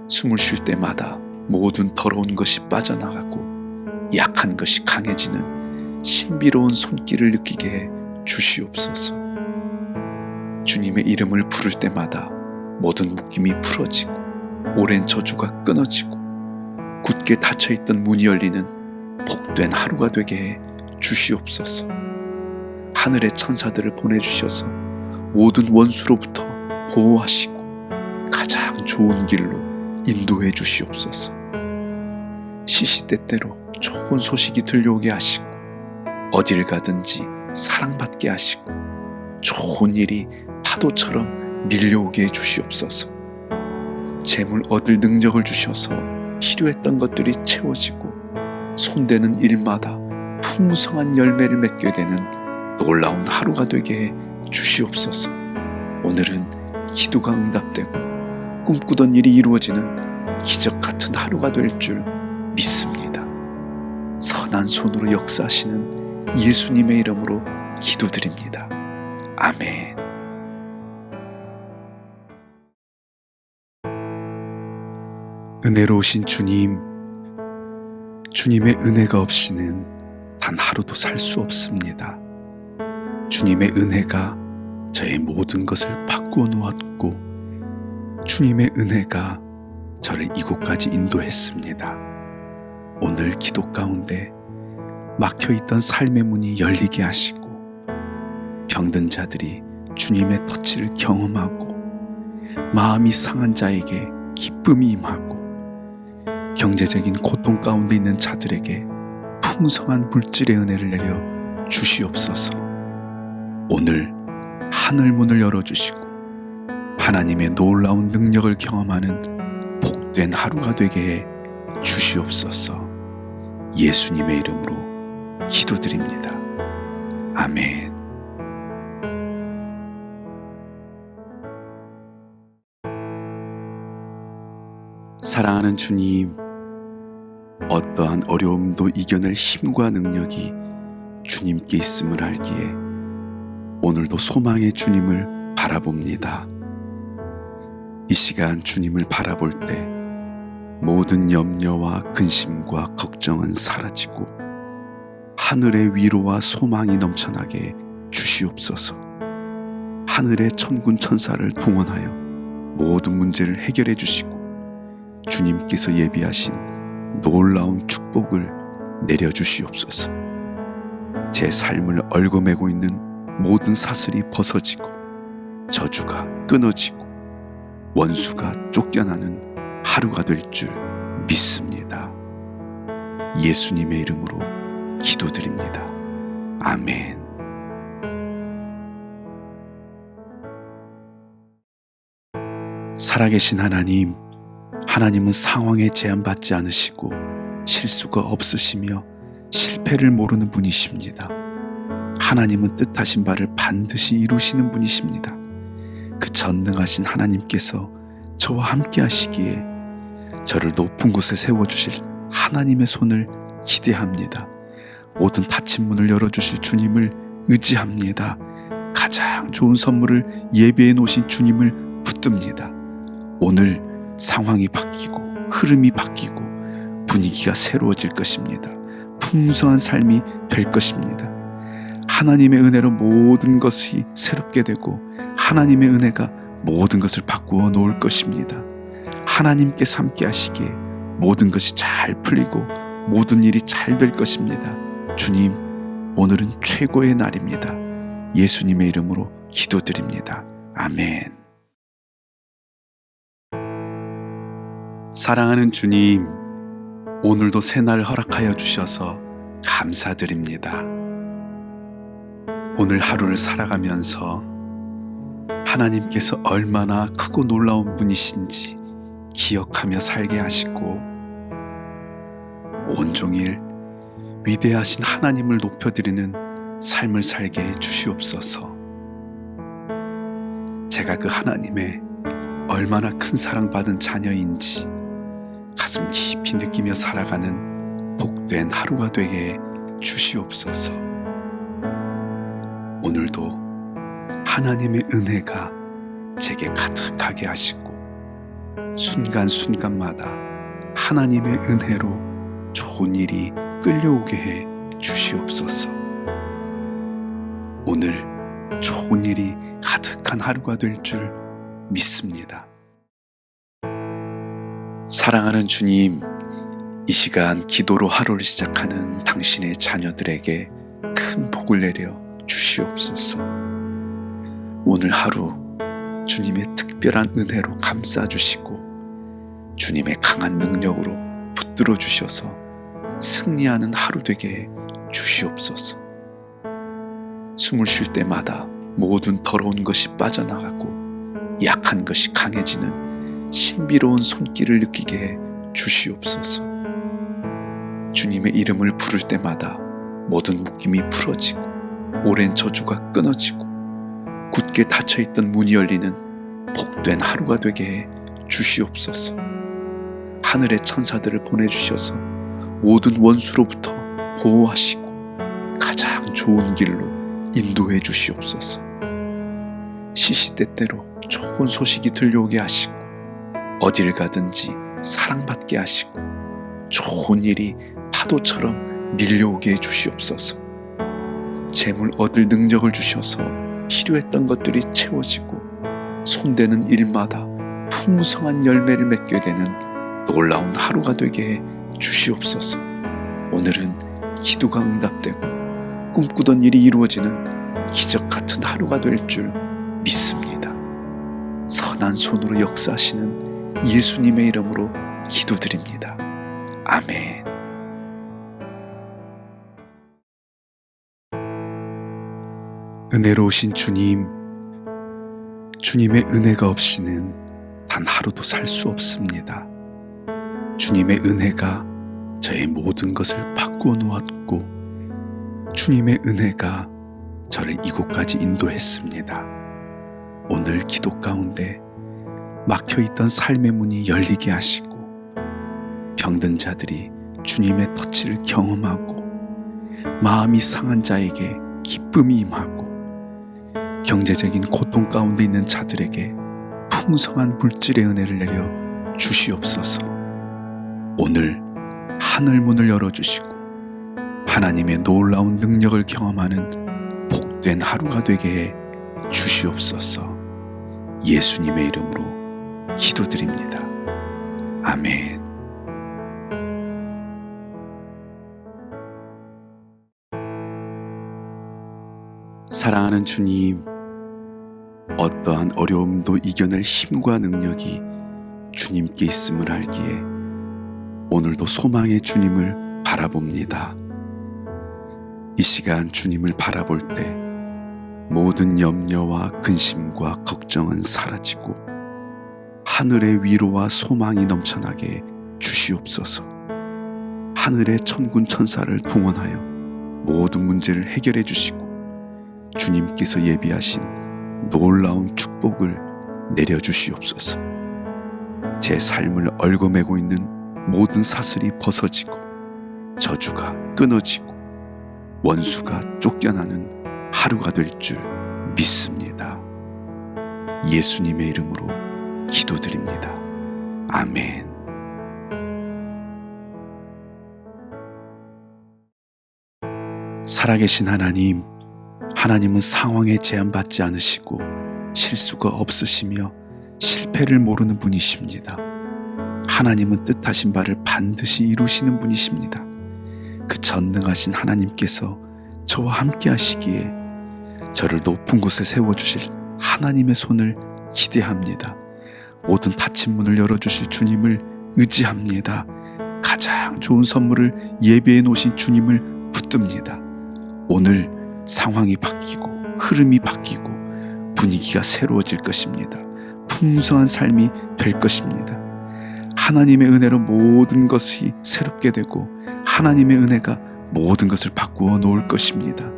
숨을 쉴 때마다 모든 더러운 것이 빠져나가고 약한 것이 강해지는 신비로운 손길을 느끼게 해 주시옵소서. 주님의 이름을 부를 때마다 모든 묶임이 풀어지고 오랜 저주가 끊어지고 굳게 닫혀있던 문이 열리는 복된 하루가 되게 해 주시옵소서. 하늘의 천사들을 보내주셔서 모든 원수로부터 보호하시고 가장 좋은 길로 인도해 주시옵소서. 시시때때로 좋은 소식이 들려오게 하시고 어딜 가든지 사랑받게 하시고 좋은 일이 파도처럼 밀려오게 해 주시옵소서. 재물 얻을 능력을 주셔서 필요했던 것들이 채워지고 손대는 일마다 풍성한 열매를 맺게 되는 놀라운 하루가 되게 해 주시옵소서. 오늘은 기도가 응답되고 꿈꾸던 일이 이루어지는 기적 같은 하루가 될 줄 믿습니다. 선한 손으로 역사하시는 예수님의 이름으로 기도드립니다. 아멘. 은혜로우신 주님, 주님의 은혜가 없이는 단 하루도 살 수 없습니다. 주님의 은혜가 저의 모든 것을 바꾸어 놓았고 주님의 은혜가 저를 이곳까지 인도했습니다. 오늘 기도 가운데 막혀있던 삶의 문이 열리게 하시고 병든 자들이 주님의 터치를 경험하고 마음이 상한 자에게 기쁨이 임하고 경제적인 고통 가운데 있는 자들에게 풍성한 물질의 은혜를 내려 주시옵소서. 오늘 하늘문을 열어주시고 하나님의 놀라운 능력을 경험하는 복된 하루가 되게 해 주시옵소서. 예수님의 이름으로 기도드립니다. 아멘. 사랑하는 주님, 어떠한 어려움도 이겨낼 힘과 능력이 주님께 있음을 알기에 오늘도 소망의 주님을 바라봅니다. 이 시간 주님을 바라볼 때 모든 염려와 근심과 걱정은 사라지고 하늘의 위로와 소망이 넘쳐나게 주시옵소서. 하늘의 천군 천사를 동원하여 모든 문제를 해결해 주시고 주님께서 예비하신 놀라운 축복을 내려주시옵소서. 제 삶을 얽어매고 있는 모든 사슬이 벗어지고 저주가 끊어지고 원수가 쫓겨나는 하루가 될 줄 믿습니다. 예수님의 이름으로 기도드립니다. 아멘. 살아계신 하나님, 하나님은 상황에 제한받지 않으시고 실수가 없으시며 실패를 모르는 분이십니다. 하나님은 뜻하신 바를 반드시 이루시는 분이십니다. 그 전능하신 하나님께서 저와 함께 하시기에 저를 높은 곳에 세워주실 하나님의 손을 기대합니다. 모든 닫힌 문을 열어주실 주님을 의지합니다. 가장 좋은 선물을 예배해 놓으신 주님을 붙듭니다. 오늘 상황이 바뀌고 흐름이 바뀌고 분위기가 새로워질 것입니다. 풍성한 삶이 될 것입니다. 하나님의 은혜로 모든 것이 새롭게 되고 하나님의 은혜가 모든 것을 바꾸어 놓을 것입니다. 하나님께서 함께 하시기에 모든 것이 잘 풀리고 모든 일이 잘 될 것입니다. 주님, 오늘은 최고의 날입니다. 예수님의 이름으로 기도드립니다. 아멘. 사랑하는 주님, 오늘도 새날 허락하여 주셔서 감사드립니다. 오늘 하루를 살아가면서 하나님께서 얼마나 크고 놀라운 분이신지 기억하며 살게 하시고 온종일 위대하신 하나님을 높여드리는 삶을 살게 해 주시옵소서. 제가 그 하나님의 얼마나 큰 사랑받은 자녀인지 가슴 깊이 느끼며 살아가는 복된 하루가 되게 해 주시옵소서. 오늘도 하나님의 은혜가 제게 가득하게 하시고 순간순간마다 하나님의 은혜로 좋은 일이 끌려오게 해 주시옵소서. 오늘 좋은 일이 가득한 하루가 될 줄 믿습니다. 사랑하는 주님, 이 시간 기도로 하루를 시작하는 당신의 자녀들에게 큰 복을 내려 주시옵소서. 오늘 하루 주님의 특별한 은혜로 감싸주시고 주님의 강한 능력으로 붙들어 주셔서 승리하는 하루 되게 해 주시옵소서. 숨을 쉴 때마다 모든 더러운 것이 빠져나가고 약한 것이 강해지는 신비로운 손길을 느끼게 해 주시옵소서. 주님의 이름을 부를 때마다 모든 묶임이 풀어지고 오랜 저주가 끊어지고 굳게 닫혀있던 문이 열리는 복된 하루가 되게 해 주시옵소서. 하늘의 천사들을 보내주셔서 모든 원수로부터 보호하시고 가장 좋은 길로 인도해 주시옵소서. 시시때때로 좋은 소식이 들려오게 하시고 어딜 가든지 사랑받게 하시고 좋은 일이 파도처럼 밀려오게 해 주시옵소서. 재물 얻을 능력을 주셔서 필요했던 것들이 채워지고 손대는 일마다 풍성한 열매를 맺게 되는 놀라운 하루가 되게 해 주시옵소서. 오늘은 기도가 응답되고 꿈꾸던 일이 이루어지는 기적 같은 하루가 될 줄 믿습니다. 선한 손으로 역사하시는 예수님의 이름으로 기도드립니다. 아멘. 은혜로우신 주님, 주님의 은혜가 없이는 단 하루도 살 수 없습니다. 주님의 은혜가 저의 모든 것을 바꾸어 놓았고 주님의 은혜가 저를 이곳까지 인도했습니다. 오늘 기도 가운데 막혀있던 삶의 문이 열리게 하시고 병든 자들이 주님의 터치를 경험하고 마음이 상한 자에게 기쁨이 임하고 경제적인 고통 가운데 있는 자들에게 풍성한 물질의 은혜를 내려 주시옵소서. 오늘 하늘문을 열어주시고 하나님의 놀라운 능력을 경험하는 복된 하루가 되게 해 주시옵소서. 예수님의 이름으로 기도드립니다. 아멘. 사랑하는 주님, 어떠한 어려움도 이겨낼 힘과 능력이 주님께 있음을 알기에 오늘도 소망의 주님을 바라봅니다. 이 시간 주님을 바라볼 때 모든 염려와 근심과 걱정은 사라지고 하늘의 위로와 소망이 넘쳐나게 주시옵소서. 하늘의 천군 천사를 동원하여 모든 문제를 해결해 주시고 주님께서 예비하신 놀라운 축복을 내려주시옵소서. 제 삶을 얽어매고 있는 모든 사슬이 벗어지고 저주가 끊어지고 원수가 쫓겨나는 하루가 될 줄 믿습니다. 예수님의 이름으로 기도드립니다. 아멘. 살아계신 하나님, 하나님은 상황에 제한받지 않으시고 실수가 없으시며 실패를 모르는 분이십니다. 하나님은 뜻하신 바를 반드시 이루시는 분이십니다. 그 전능하신 하나님께서 저와 함께 하시기에 저를 높은 곳에 세워주실 하나님의 손을 기대합니다. 모든 닫힌 문을 열어주실 주님을 의지합니다. 가장 좋은 선물을 예비해 놓으신 주님을 붙듭니다. 오늘 상황이 바뀌고 흐름이 바뀌고 분위기가 새로워질 것입니다. 풍성한 삶이 될 것입니다. 하나님의 은혜로 모든 것이 새롭게 되고 하나님의 은혜가 모든 것을 바꾸어 놓을 것입니다.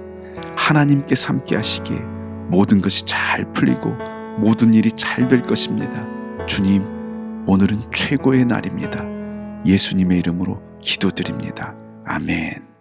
하나님께서 함께 하시기에 모든 것이 잘 풀리고 모든 일이 잘 될 것입니다. 주님, 오늘은 최고의 날입니다. 예수님의 이름으로 기도드립니다. 아멘.